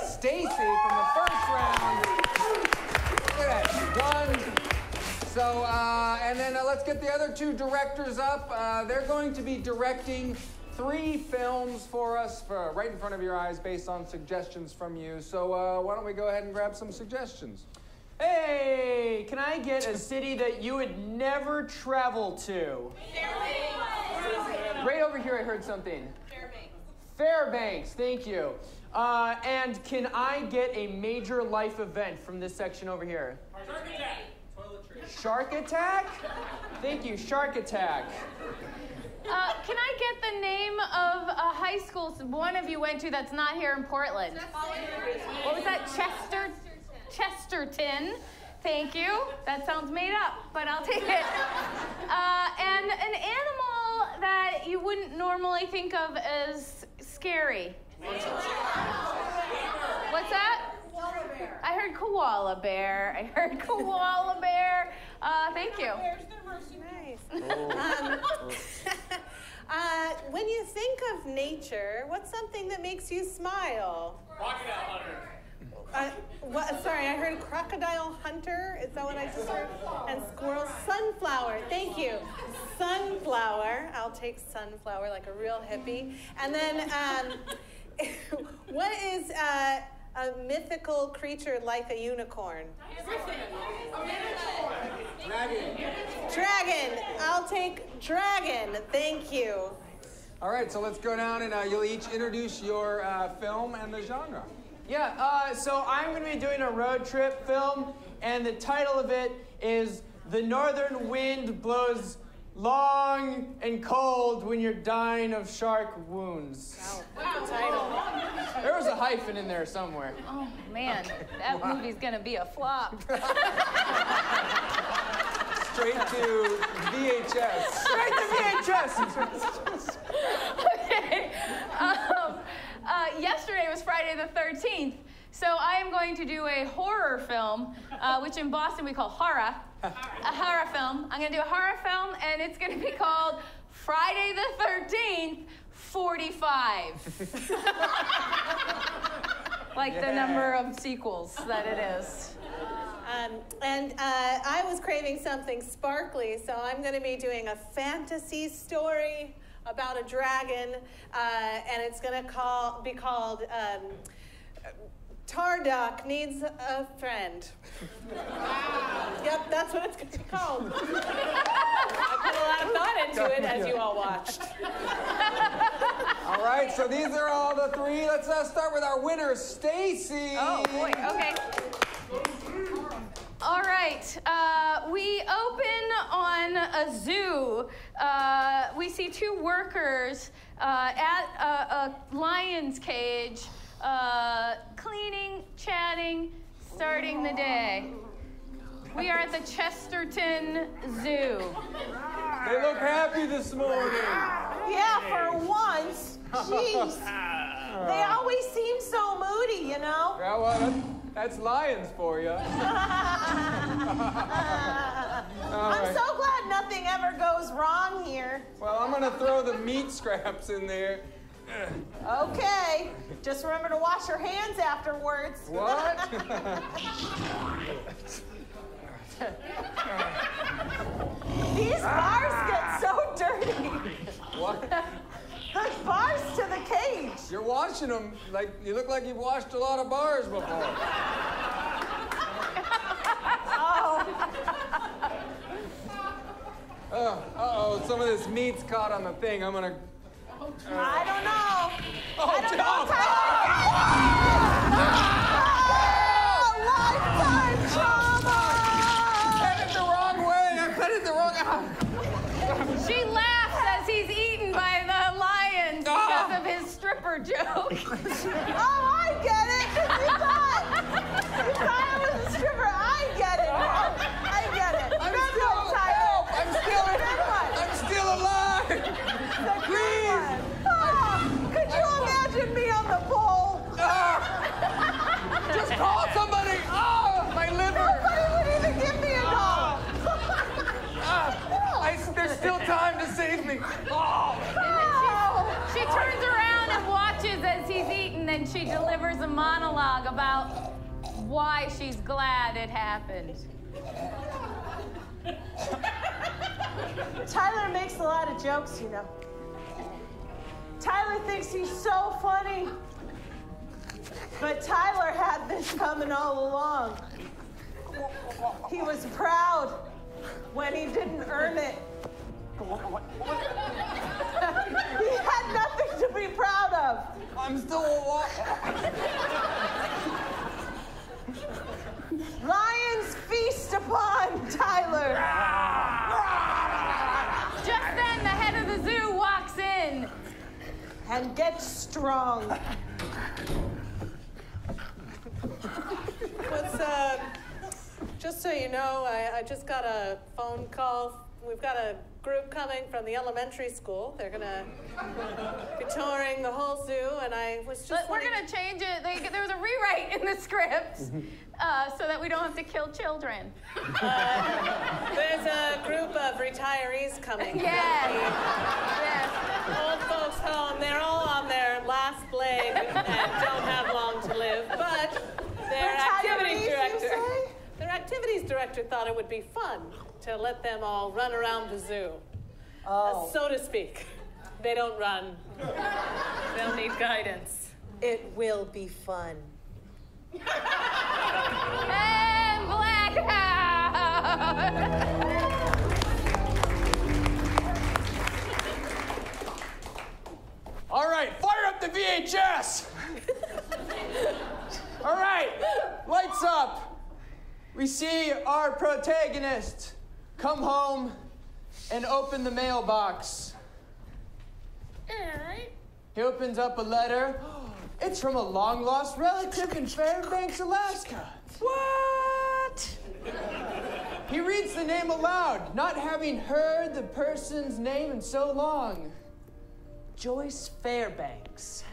Stacey from the first round. Look at that. One. So, and then let's get the other 2 directors up. They're going to be directing 3 films for us right in front of your eyes based on suggestions from you. So why don't we go ahead and grab some suggestions? Hey, can I get a city that you would never travel to? Fairbanks. Right over here I heard something. Fairbanks, thank you. And can I get a major life event from this section over here? Shark attack. Toiletry. Shark attack? Thank you, shark attack. Can I get the name of a high school one of you went to that's not here in Portland? What was that? Chesterton. Thank you. That sounds made up, but I'll take it. And an animal that you wouldn't normally think of as scary. What's that? Koala bear. I heard koala bear. Thank you. Nice. When you think of nature, what's something that makes you smile? Crocodile hunter. Sorry, I heard crocodile hunter. Is that what I just heard? And squirrel. Sunflower. Thank you. Sunflower. I'll take sunflower like a real hippie. And then, what is a mythical creature like a unicorn? Dragon. I'll take dragon. Thank you. All right, so let's go down and you'll each introduce your film and the genre. Yeah, so I'm going to be doing a road trip film, and the title of it is The Northern Wind Blows Long and Cold When You're Dying of Shark Wounds. Wow, good title. There was a hyphen in there somewhere. Oh, man. That movie's going to be a flop. Straight to VHS. Straight to VHS. Okay. Yesterday was Friday the 13th, so I am going to do a horror film, which in Boston we call horror. A horror film. I'm going to do a horror film, and it's going to be called Friday the 13th, 45. Like the number of sequels that it is. I was craving something sparkly, so I'm going to be doing a fantasy story about a dragon, and it's going to be called Tardoc Needs a Friend. Yep, that's what it's going to be called. I put a lot of thought into it, as you all watched. All right, so these are all the three. Let's start with our winner, Stacey. Oh, boy, okay. All right, we open on a zoo. We see two workers at a lion's cage, cleaning, chatting, starting the day. We are at the Chesterton Zoo. They look happy this morning. Yeah, for once. Jeez. They always seem so moody, you know? Yeah, well, that's lions for you. I'm so glad nothing ever goes wrong here. Well, I'm going to throw the meat scraps in there. Okay. Just remember to wash your hands afterwards. What? These bars get so dirty. What? The bars to the cage. You're washing them like you look like you've washed a lot of bars before. Uh-oh, some of this meat's caught on the thing. I'm gonna... I don't know. Oh, I don't know. Lifetime trauma! I cut it the wrong way. I cut it the wrong way. She laughs as he's eaten by the lions because of his stripper joke. Oh, I get it. You thought I was a stripper. I get it now. I get it. I'm Good still one, Tyler. I'm still alive. Please. Oh, could you imagine me on the pole? Just call somebody. Oh, my liver. Nobody would even give me a call. There's still time to save me. Oh. She turns around and watches as he's eaten, and she delivers a monologue about why she's glad it happened. Tyler makes a lot of jokes, you know. Tyler thinks he's so funny. But Tyler had this coming all along. He was proud when he didn't earn it. He had nothing to be proud of. I'm still Lions feast upon Tyler. Just then, the head of the zoo walks in and gets strong. Just so you know, I just got a phone call. We've got a group coming from the elementary school. They're gonna be touring the whole zoo, and I was just. But we're gonna change it. There was a rewrite in the script so that we don't have to kill children. There's a group of retirees coming. Yes. Old folks home. They're all on their last leg and don't have long to live. But their activities director thought it would be fun to let them all run around the zoo. So to speak. They don't run. They'll need guidance. It will be fun. And blackout! All right, fire up the VHS! All right, lights up. We see our protagonist come home and open the mailbox. He opens up a letter. It's from a long-lost relative in Fairbanks, Alaska. What? He reads the name aloud, not having heard the person's name in so long. Joyce Fairbanks.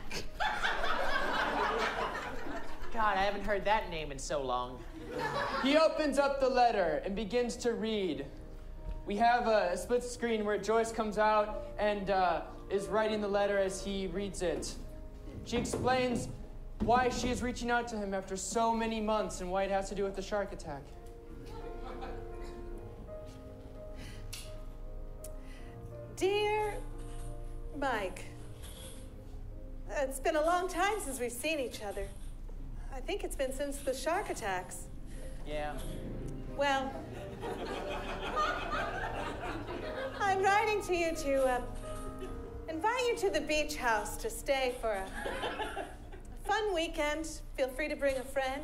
God, I haven't heard that name in so long. He opens up the letter and begins to read. We have a split screen where Joyce comes out and is writing the letter as he reads it. She explains why she is reaching out to him after so many months and why it has to do with the shark attack. Dear Mike, it's been a long time since we've seen each other. I think it's been since the shark attacks. Yeah. Well, I'm writing to you to invite you to the beach house to stay for a fun weekend. Feel free to bring a friend.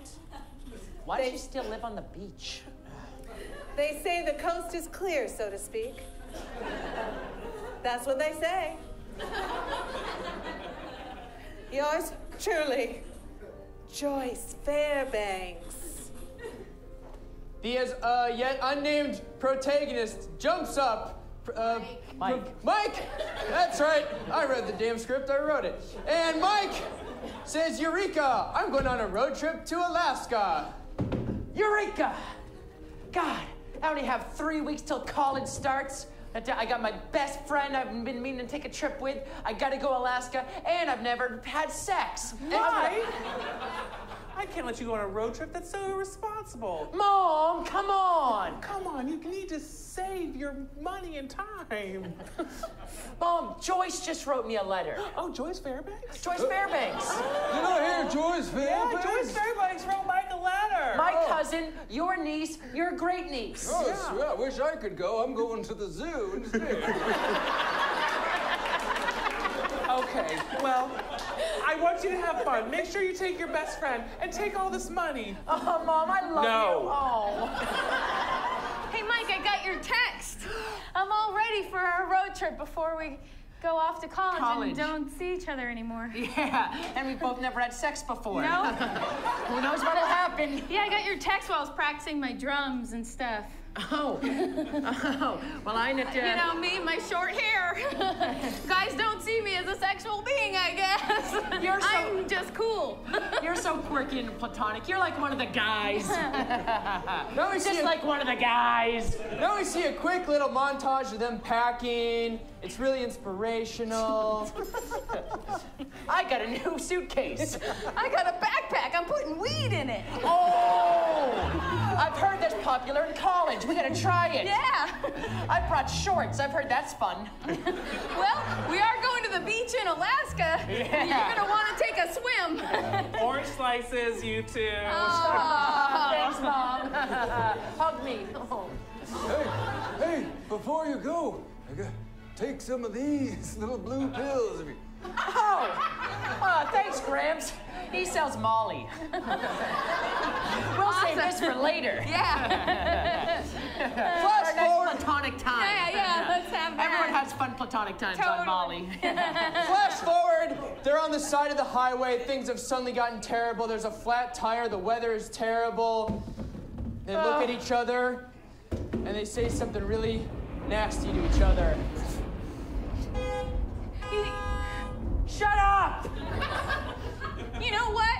Why does she still live on the beach? They say the coast is clear, so to speak. That's what they say. Yours truly, Joyce Fairbanks. The yet unnamed protagonist jumps up. Mike. Mike! That's right. I read the damn script. I wrote it. And Mike says, Eureka! I'm going on a road trip to Alaska. Eureka! God, I only have 3 weeks till college starts. I got my best friend I've been meaning to take a trip with. I gotta go Alaska, and I've never had sex. Why? I can't let you go on a road trip. That's so irresponsible. Mom, come on. Come on, you need to save your money and time. Mom, Joyce just wrote me a letter. Oh, Joyce Fairbanks? Joyce Fairbanks. You don't hear Joyce Fairbanks? Yeah, Joyce Fairbanks wrote Mike a letter. My cousin, your niece, your great niece. Oh, yeah. I wish I could go. I'm going to the zoo instead. Okay, well, I want you to have fun. Make sure you take your best friend and take all this money. Oh, Mom, I love you. Oh. Hey, Mike, I got your text. I'm all ready for our road trip before we go off to college and don't see each other anymore. Yeah, and we both never had sex before. No? Who knows what'll happen? Yeah, I got your text while I was practicing my drums and stuff. Oh. Well, I need to... You know me, my short hair. Guys don't see me as a sexual being, I guess. I'm just cool. You're so quirky and platonic. You're like one of the guys. Just like one of the guys. Now we see a quick little montage of them packing. It's really inspirational. I got a new suitcase. I got a backpack. I'm putting weed in it. Oh! I've heard that's popular in college. We gotta try it. Yeah. I brought shorts. I've heard that's fun. Well, we are going to the beach in Alaska. Yeah. You're gonna want to take a swim. Orange slices, you two. Oh. Thanks, Mom. Hug me. Oh. Hey, before you go, take some of these little blue pills. Oh, thanks, Gramps. He sells Molly. We'll save this for later. Yeah. Flash forward. Platonic time. Yeah, let's have that. Everyone has fun platonic times on Molly. Flash forward. They're on the side of the highway. Things have suddenly gotten terrible. There's a flat tire. The weather is terrible. They look at each other, and they say something really nasty to each other. Shut up! You know what?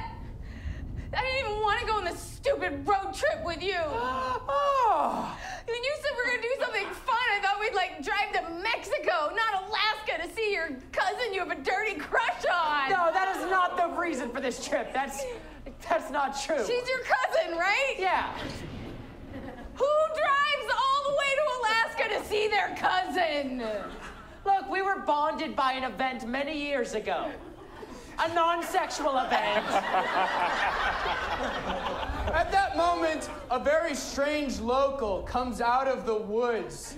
I didn't even want to go on this stupid road trip with you. Oh. When you said we're gonna do something fun, I thought we'd like drive to Mexico, not Alaska, to see your cousin you have a dirty crush on. No, that is not the reason for this trip. That's not true. She's your cousin, right? Yeah. Who drives all the way to Alaska to see their cousin? Look, we were bonded by an event many years ago. A non-sexual event. At that moment, a very strange local comes out of the woods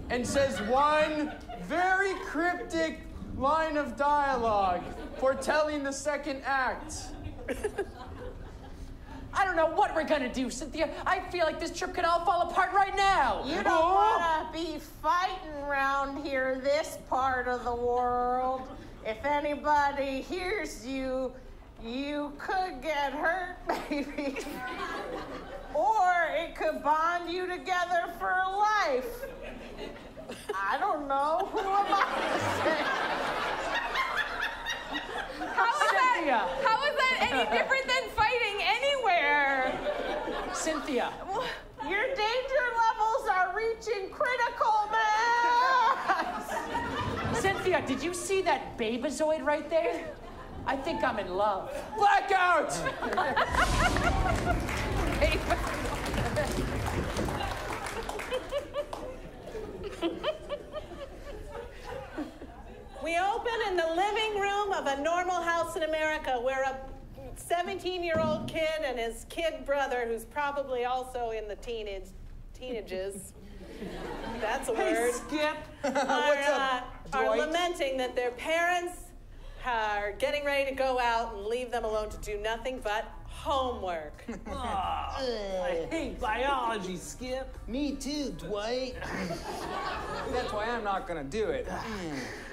and says one very cryptic line of dialogue foretelling the second act. I don't know what we're gonna do, Cynthia. I feel like this trip could all fall apart right now. You don't wanna be fighting around here, this part of the world. If anybody hears you, you could get hurt, baby. Or it could bond you together for life. I don't know. Who am I to say? How is that any different than fighting anywhere? Cynthia. Your danger levels are reaching critical mass. Cynthia, did you see that babazoid right there? I think I'm in love. Blackout! of a normal house in America where a 17-year-old kid and his kid brother, who's probably also in the teenages, that's a word, Skip. are lamenting that their parents are getting ready to go out and leave them alone to do nothing but homework. I hate biology, Skip. Me too, Dwight. That's why I'm not gonna do it.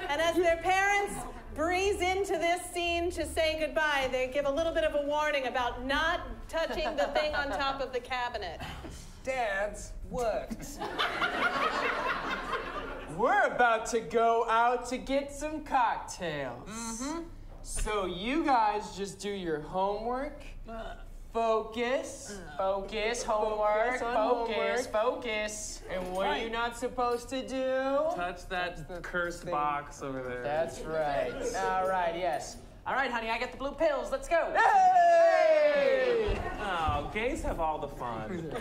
And as their parents breeze into this scene to say goodbye, they give a little bit of a warning about not touching the thing on top of the cabinet. Dads, what? We're about to go out to get some cocktails. So you guys just do your homework. Focus. Focus, homework, focus. And what are you not supposed to do? Touch that cursed box over there. That's right. All right, yes. All right, honey, I got the blue pills. Let's go. Hey! Oh, gays have all the fun.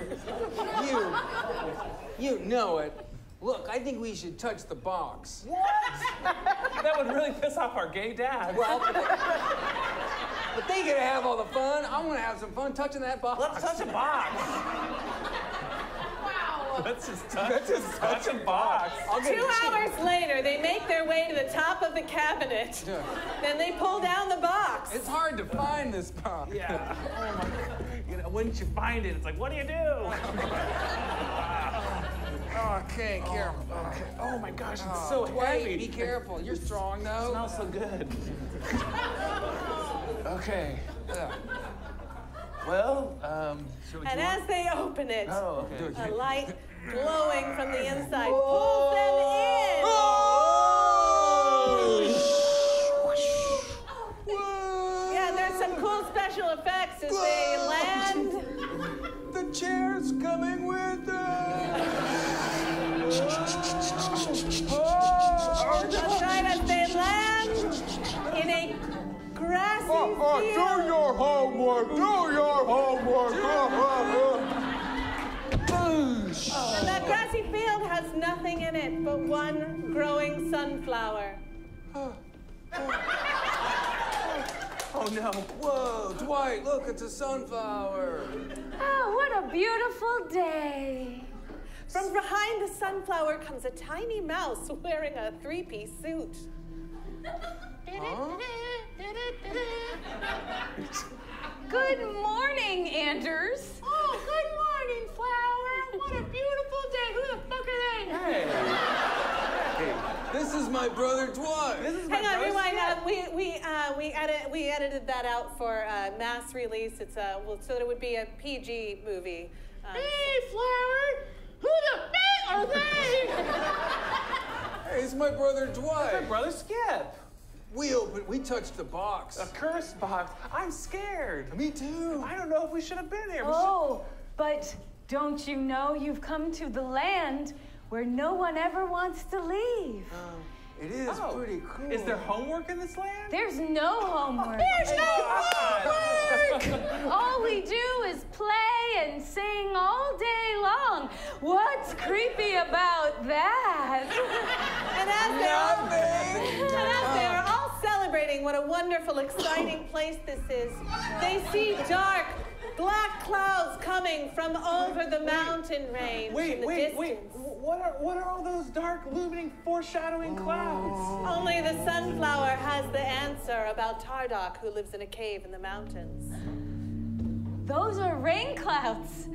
You know it. Look, I think we should touch the box. What? That would really piss off our gay dad. Well, but they get to have all the fun. I'm gonna have some fun touching that box. Let's touch a box. Wow. Let's just touch a box. 2 hours later, they make their way to the top of the cabinet. Then they pull down the box. It's hard to find this box. Yeah. Oh my God. You know, once you find it, it's like, what do you do? Okay, careful. Okay. Oh my gosh, it's so Dwight, heavy. be careful. You're strong, though. It smells so good. Okay. Well, And as they open it, oh, okay. a light glowing from the inside pulls them in. Yeah, there's some cool special effects as they land. The chair's coming with us. That's right, as they land in a grassy field. Do your homework. Do your homework. And that grassy field has nothing in it but one growing sunflower. Oh no. Whoa, Dwight, look, it's a sunflower. Oh, what a beautiful day. From behind the sunflower comes a tiny mouse wearing a three-piece suit. Good morning, Anders. Oh, good morning, Flower. What a beautiful day. Who the fuck are they? Hey. This is my brother Dwight. Hang on, rewind. We edited that out for mass release. It's so that it would be a PG movie. Hey, Flower. Who the fuck are they? Hey, it's my brother Dwight. My brother Skip. We touched the box. A cursed box. I'm scared. Me too. I don't know if we should have been here. Oh, but don't you know you've come to the land where no one ever wants to leave? It is pretty cool. Is there homework in this land? There's no homework. There's no homework. All we do is play and sing all day long. What's creepy about that? And as they are all celebrating what a wonderful, exciting place this is, they see dark, black clouds coming from over the mountain range. Wait. What are all those dark, looming, foreshadowing clouds? Only the sunflower has the answer about Tardok, who lives in a cave in the mountains. Those are rain clouds.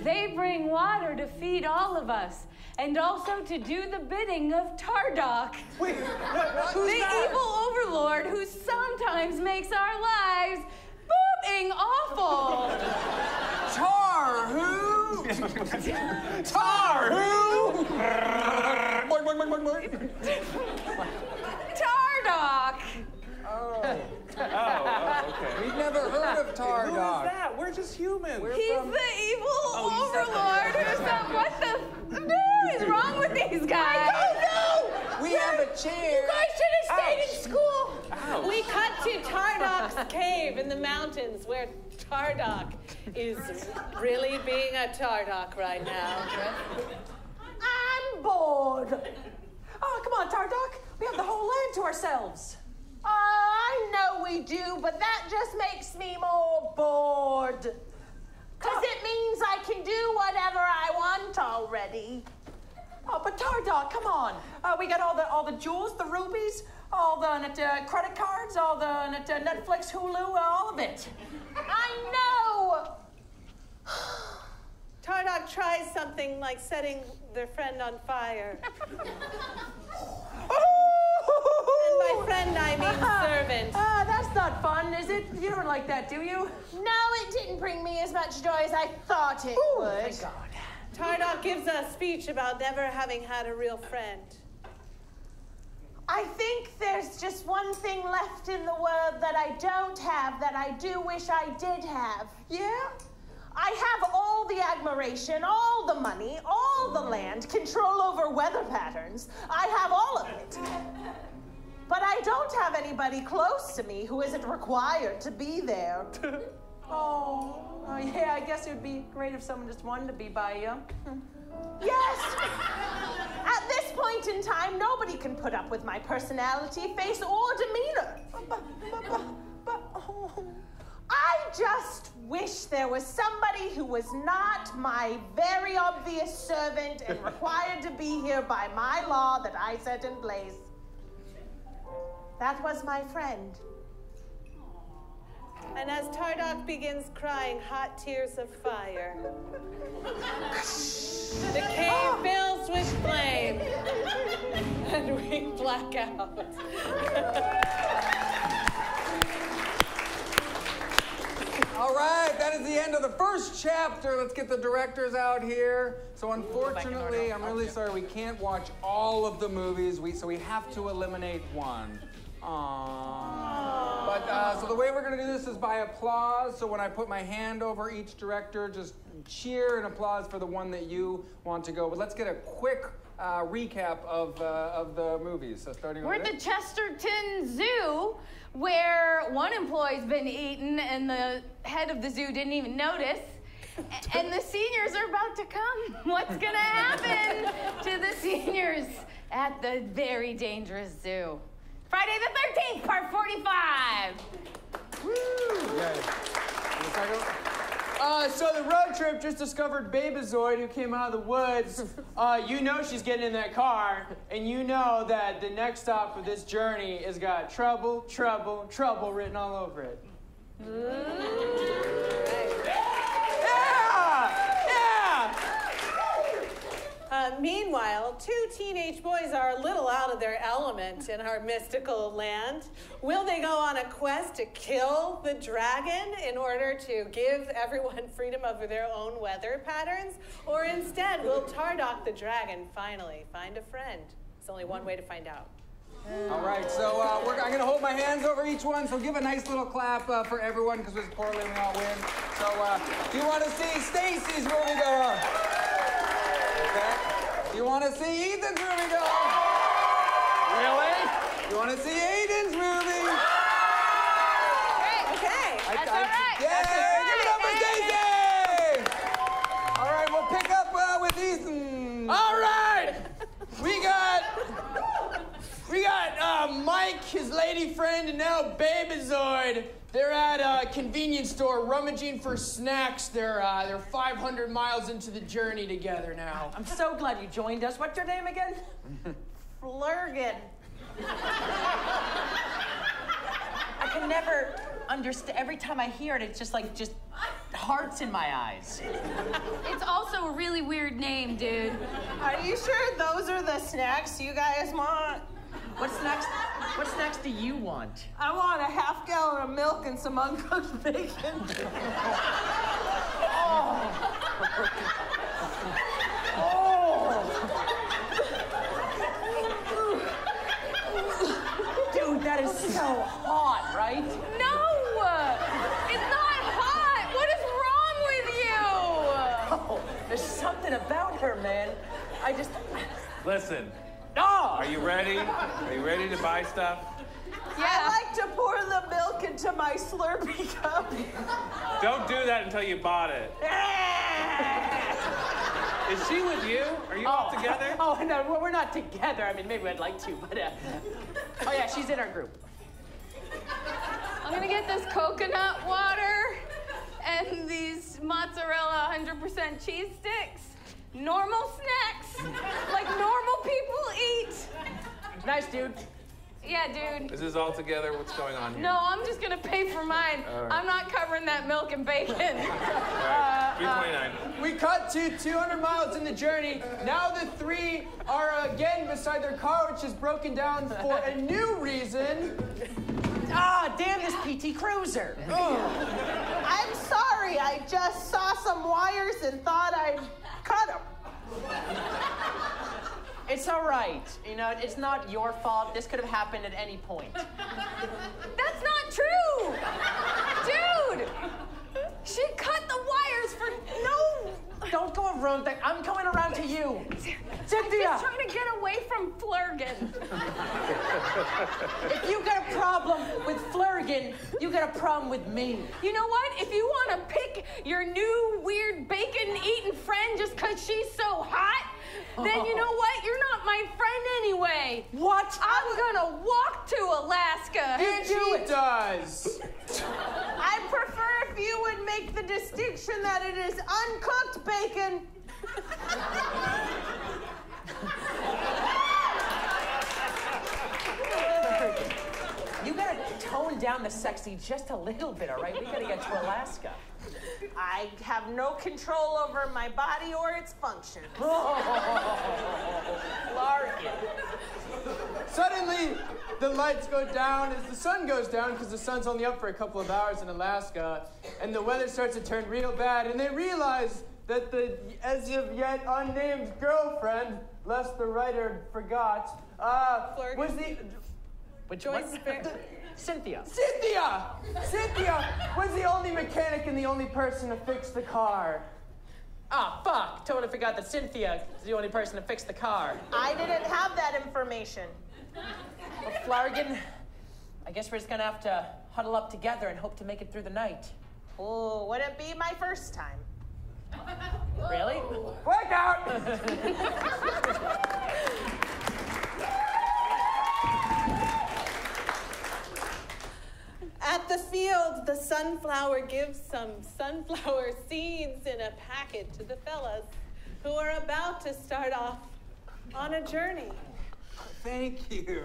They bring water to feed all of us, and also to do the bidding of Tardok. Wait, who's the that? evil overlord who sometimes makes our lives booping awful. Tar who? Tar who? Tardok. Oh, okay. We've never heard of Tardok. Who is that? We're just human. He's the evil overlord who's what the is wrong with these guys? I don't know. We have a chair. You guys should have stayed in school. Ouch. We cut to Tardok's cave in the mountains, where Tardok is really being a Tardok right now. I'm bored. Oh, come on, Tardok. We have the whole land to ourselves. I I know we do, but that just makes me more bored. Because it means I can do whatever I want already. Oh, but Tardog, come on. We got all the jewels, the rubies, all the credit cards, all the Netflix, Hulu, all of it. I know. Tardog tries something like setting their friend on fire. And by friend, I mean servant. That's not fun, is it? You don't like that, do you? No, it didn't bring me as much joy as I thought it would. Thank God. Tardog gives a speech about never having had a real friend. I think there's just one thing left in the world that I don't have that I do wish I did have. Yeah? I have all the admiration, all the money, all the land, control over weather patterns. I have all of it. But I don't have anybody close to me who isn't required to be there. Yeah, I guess it would be great if someone just wanted to be by you. Yes! At this point in time, nobody can put up with my personality, face, or demeanor. I just wish there was somebody who was not my very obvious servant and required to be here by my law that I set in place. That was my friend. And as Tardog begins crying hot tears of fire, the cave fills with flame, and we black out. All right, that is the end of the first chapter. Let's get the directors out here. So unfortunately, I'm really sorry, we can't watch all of the movies, so we have to eliminate one. Aww. But so the way we're gonna do this is by applause. So when I put my hand over each director, just cheer and applause for the one that you want to go. But let's get a quick recap of the movies. So starting We're with at the Chesterton Zoo, where one employee's been eaten and the head of the zoo didn't even notice. And the seniors are about to come. What's gonna happen to the seniors at the very dangerous zoo? Friday the 13th, part 45. Woo! So the road trip just discovered Babyzoid, who came out of the woods. You know she's getting in that car, and you know that the next stop for this journey has got trouble, trouble, trouble written all over it. Meanwhile, two teenage boys are a little out of their element in our mystical land. Will they go on a quest to kill the dragon in order to give everyone freedom over their own weather patterns? Or instead, will Tardog the dragon finally find a friend? There's only one way to find out. All right, so I'm going to hold my hands over each one, so give a nice little clap for everyone, because it's poorly we all win. So do you want to see Stacey's movie go? Okay. Do you want to see Ethan's movie go? Really? You want to see Aden's movie? Okay, that's all right. Yay! That's all right. Give it up for Stacey! All right, we'll pick up with Ethan. All right! We got Mike, his lady friend, and now Babyzoid. They're at a convenience store rummaging for snacks. They're 500 miles into the journey together now. I'm so glad you joined us. What's your name again? Flurgan. I can never understand. Every time I hear it, it's just hearts in my eyes. It's also a really weird name, dude. Are you sure those are the snacks you guys want? What snacks do you want? I want a half gallon of milk and some uncooked bacon. Dude, that is so hot, right? No! It's not hot! What is wrong with you? Oh, there's something about her, man. Listen. Oh! Are you ready? Are you ready to buy stuff? Yeah. I like to pour the milk into my Slurpee cup. Don't do that until you bought it. Is she with you? Are you all together? Oh, no, we're not together. I mean, maybe I'd like to, but... Oh, yeah, she's in our group. I'm gonna get this coconut water and these mozzarella 100% cheese sticks. Normal snacks, like normal people eat. Nice, dude. Yeah, dude. This is all together. What's going on here? No, I'm just gonna pay for mine. Right. I'm not covering that milk and bacon. $3.29. We cut to 200 miles in the journey. Now the three are again beside their car, which is broken down for a new reason. Ah, damn this PT Cruiser. I'm sorry, I just saw some wires and thought I'd cut them. It's all right. You know, it's not your fault. This could have happened at any point. That's not true! Dude! She cut the wires for no... Don't go around there. I'm coming around to you. Cynthia! I'm just trying to get away from Flurgan. If you got a problem with Flurgan, you got a problem with me. You know what? If you want to pick your new weird bacon-eating friend just because she's so hot, then you know what? You're not my friend anyway. What? I'm gonna walk to Alaska. And she does. I prefer if you would make the distinction that it is uncooked bacon. You gotta tone down the sexy just a little bit, all right? We gotta get to Alaska. I have no control over my body or its functions. Larkin. Suddenly, the lights go down as the sun goes down, because the sun's only up for a couple of hours in Alaska, and the weather starts to turn real bad, and they realize that the as of yet unnamed girlfriend, lest the writer forgot, was the... Cynthia. Cynthia was the only mechanic and the only person to fix the car. Ah, fuck. Totally forgot that Cynthia is the only person to fix the car. I didn't have that information. Well, Flargan, I guess we're just gonna have to huddle up together and hope to make it through the night. Oh, would it be my first time? Really? Work out! At the field, the sunflower gives some sunflower seeds in a packet to the fellas who are about to start off on a journey. Thank you.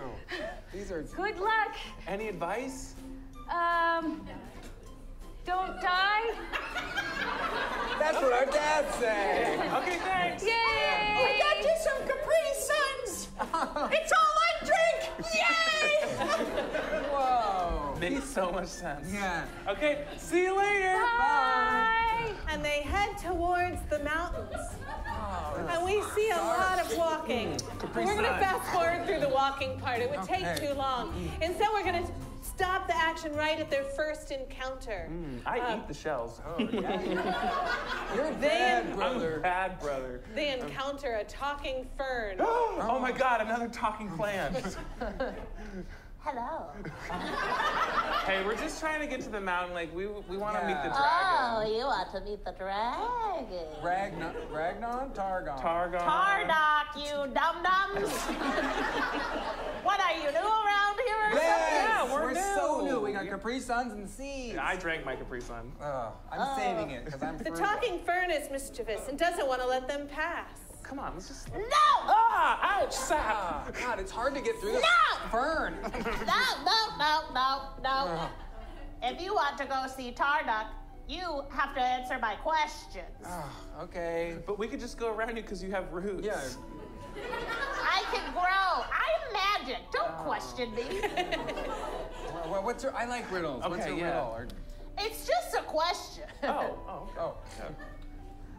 These are... Good luck. Any advice? Don't die. That's what our dads say. Okay, thanks. Yay! I got you some Capri Suns! It's all I drink! Yay! Whoa. Makes so much sense. Yeah. Okay, see you later. Bye. And they head towards the mountains. And we see a lot of walking. We're going to fast forward through the walking part. It would take too long. Instead, we're going to stop the action right at their first encounter. I eat the shells. Oh, yeah. You're a bad brother. I'm a bad brother. They encounter a talking fern. Oh my God, another talking plant. Hello. Hey, we're just trying to get to the mountain. Like, we want to meet the dragon. Oh, you want to meet the dragon. Ragnon? Targon. Tardoc, you dum-dums. What are you, new around here or something? Yes, we're new. so new. We got Capri Suns and seeds. I drank my Capri Sun. I'm saving it because I'm The frugal. talking fern is mischievous and doesn't want to let them pass. Come on, let's just... No! Ah, ouch, sap. God, it's hard to get through this No! fern. No. If you want to go see Tardoc, you have to answer my questions. Okay. But we could just go around you because you have roots. Yeah. I can grow. I'm magic. Don't question me. What's your... I like riddles. Okay, What's your yeah. riddle? Or... It's just a question. Oh.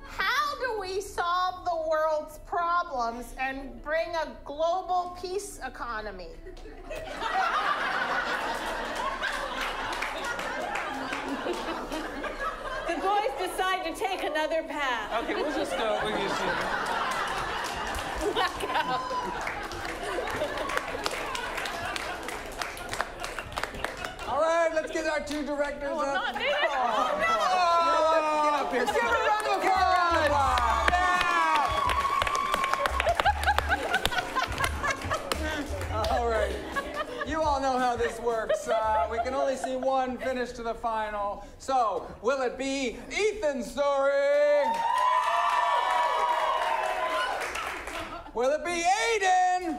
How do we solve the world's problems and bring a global peace economy? The boys decide to take another path. Okay, we'll just go. We can see. Black out. All right, let's get our two directors up. I'm not doing it. Get up here. Let's give it a round of applause! All right. You all know how how this works. We can only see one finish to the final. So, will it be Ethan's story? Will it be Aden?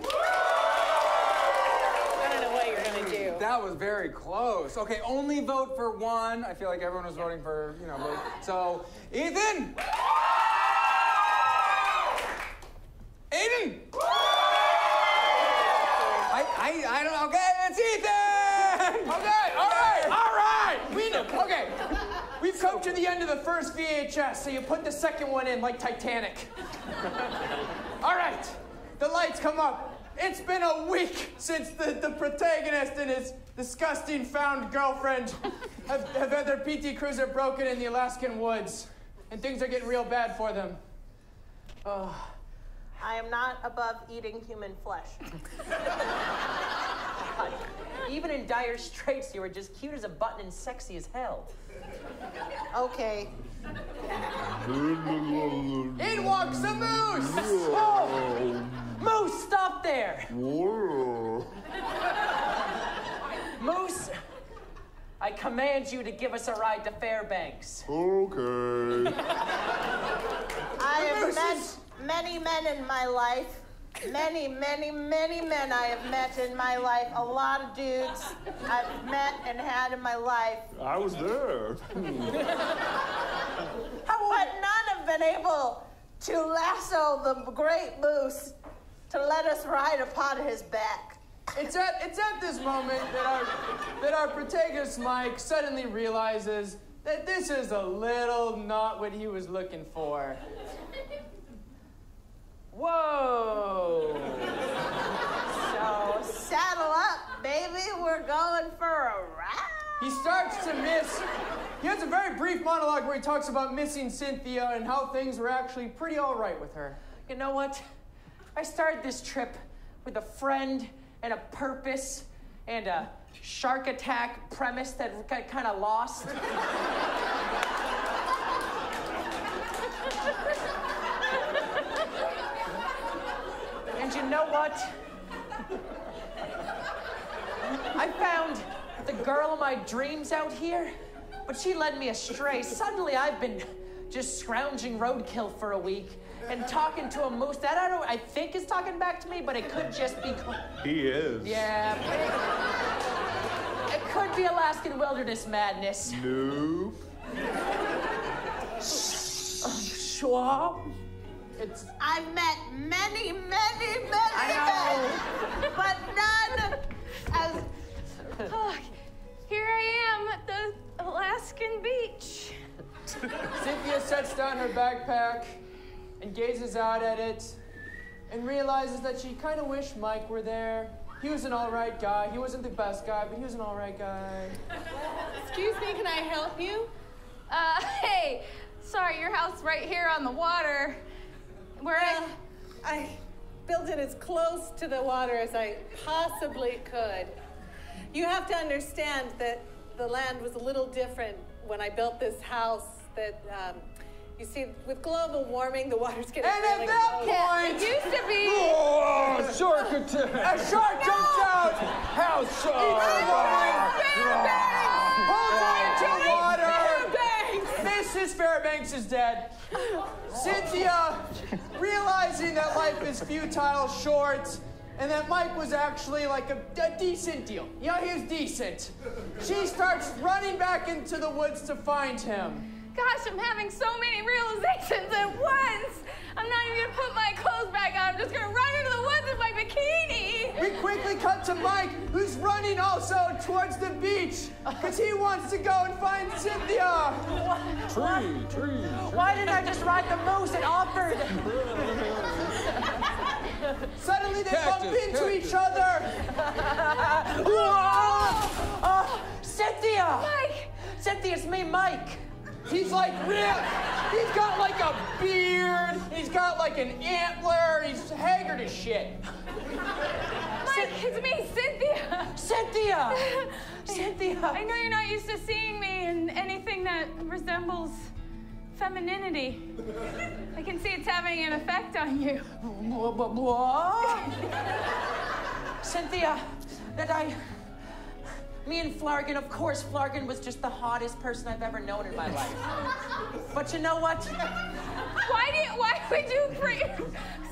I don't know what you're gonna do. That was very close. Okay, only vote for one. I feel like everyone was voting for, vote. So, Ethan? Aden? I don't know. Okay, it's Ethan! Okay, all right. Okay, we've come to the end of the first VHS, so you put the second one in like Titanic. All right, the lights come up. It's been a week since the protagonist and his disgusting found girlfriend have had their PT Cruiser broken in the Alaskan woods, and things are getting real bad for them. I am not above eating human flesh. God, even in dire straits, you were just cute as a button and sexy as hell. Okay. In walks the moose! Oh! Moose, stop there! Moose, I command you to give us a ride to Fairbanks. Okay. I have met many men in my life. Many, many, many men I have met in my life. A lot of dudes I've met and had in my life. I was there. But none have been able to lasso the great moose to let us ride upon his back. It's at this moment that our protagonist Mike suddenly realizes that this is a little not what he was looking for. Whoa! So saddle up, baby. We're going for a ride. He starts to miss. He has a very brief monologue where he talks about missing Cynthia and how things were actually pretty all right with her. You know what? I started this trip with a friend and a purpose and a shark attack premise that got kind of lost. And you know what? I found the girl of my dreams out here, but she led me astray. Suddenly I've been just scrounging roadkill for a week and talking to a moose that I think is talking back to me, but it could just be... He is. Yeah. It could be Alaskan wilderness madness. Nope. Sure. I've met many, many, many men, but none as... Oh, here I am at the Alaskan beach. Cynthia sets down her backpack and gazes out at it and realizes that she kind of wished Mike were there. He was an all right guy. He wasn't the best guy, but he was an all right guy. Excuse me, can I help you? Hey, sorry, your house right here on the water. I built it as close to the water as I possibly could. You have to understand that the land was a little different when I built this house. That you see, with global warming, the water's getting really And at that low. point, It used to be. Oh, shark attack! a shark jumps out, House shark! holds her into water. Mrs. Fairbanks is dead. Cynthia, realizing that life is futile, short, and that Mike was actually like a decent deal. Yeah, he was decent. She starts running back into the woods to find him. Gosh, I'm having so many realizations at once. I'm not even gonna put my clothes back on. I'm just gonna run into the woods in my bikini. We quickly cut to Mike, who's running also towards the beach, because he wants to go and find Cynthia. Tree. Why didn't I just ride the moose and offered? Suddenly they bump into each other. Cynthia! Mike! Cynthia, it's me, Mike. He's like real. He's got like a beard. He's got like an antler. He's haggard as shit. Mike, it's me, Cynthia. Cynthia! Cynthia! I know you're not used to seeing me in anything that resembles femininity. I can see it's having an effect on you. Cynthia, that Me and Flarkin, of course, Flarkin was just the hottest person I've ever known in my life. But you know what? Why would you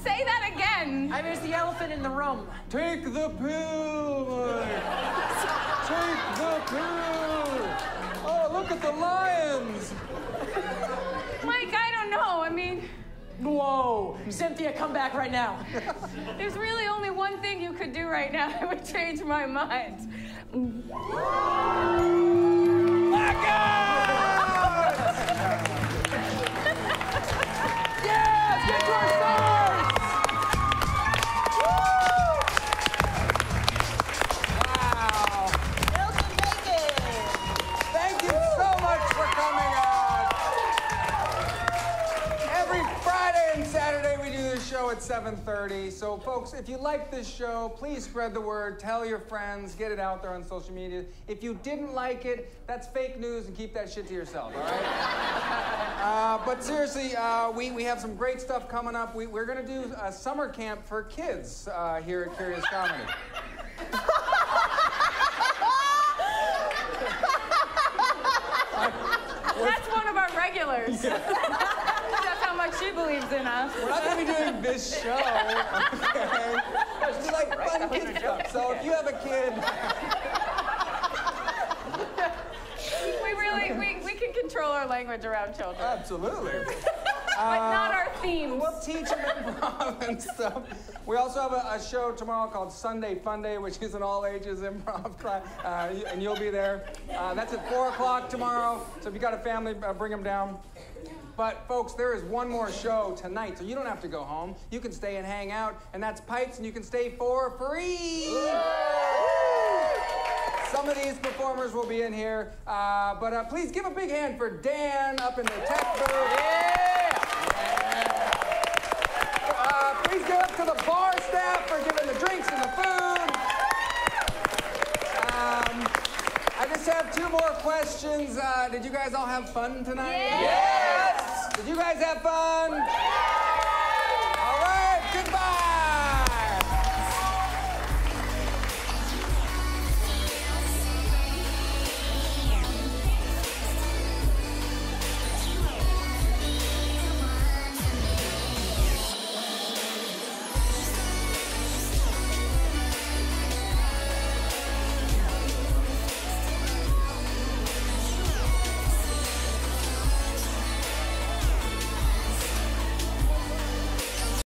say that again? I mean, it's the elephant in the room. Take the pill, Mike. Take the pill. Oh, look at the lions. Mike, I don't know. I mean... Whoa! Cynthia, come back right now. There's really only one thing you could do right now that would change my mind. Yes! Get to our stars! Wow. Thank you so much for coming out. Every Friday and Saturday we do this show at 7:30. So folks, if you like this show, please spread the word, tell your friends, get it out there on social media. If you didn't like it, that's fake news and keep that shit to yourself, all right? But seriously, we have some great stuff coming up. We're gonna do a summer camp for kids here at Curious Comedy. That's one of our regulars. That's how much she believes in us. We're not going to be doing this show, okay? It's like fun kid stuff. So if you have a kid... we can control our language around children. Absolutely. But not our themes. We'll teach them improv and stuff. We also have a show tomorrow called Sunday Fun Day, which is an all-ages improv class, and you'll be there. That's at 4 o'clock tomorrow, so if you got a family, bring them down. But folks, there is one more show tonight, so you don't have to go home. You can stay and hang out, and that's Pipes, and you can stay for free. Some of these performers will be in here, but please give a big hand for Dan up in the tech booth. Please give up to the bar staff for giving the drinks and the food. I just have 2 more questions. Did you guys all have fun tonight? Yes! Did you guys have fun?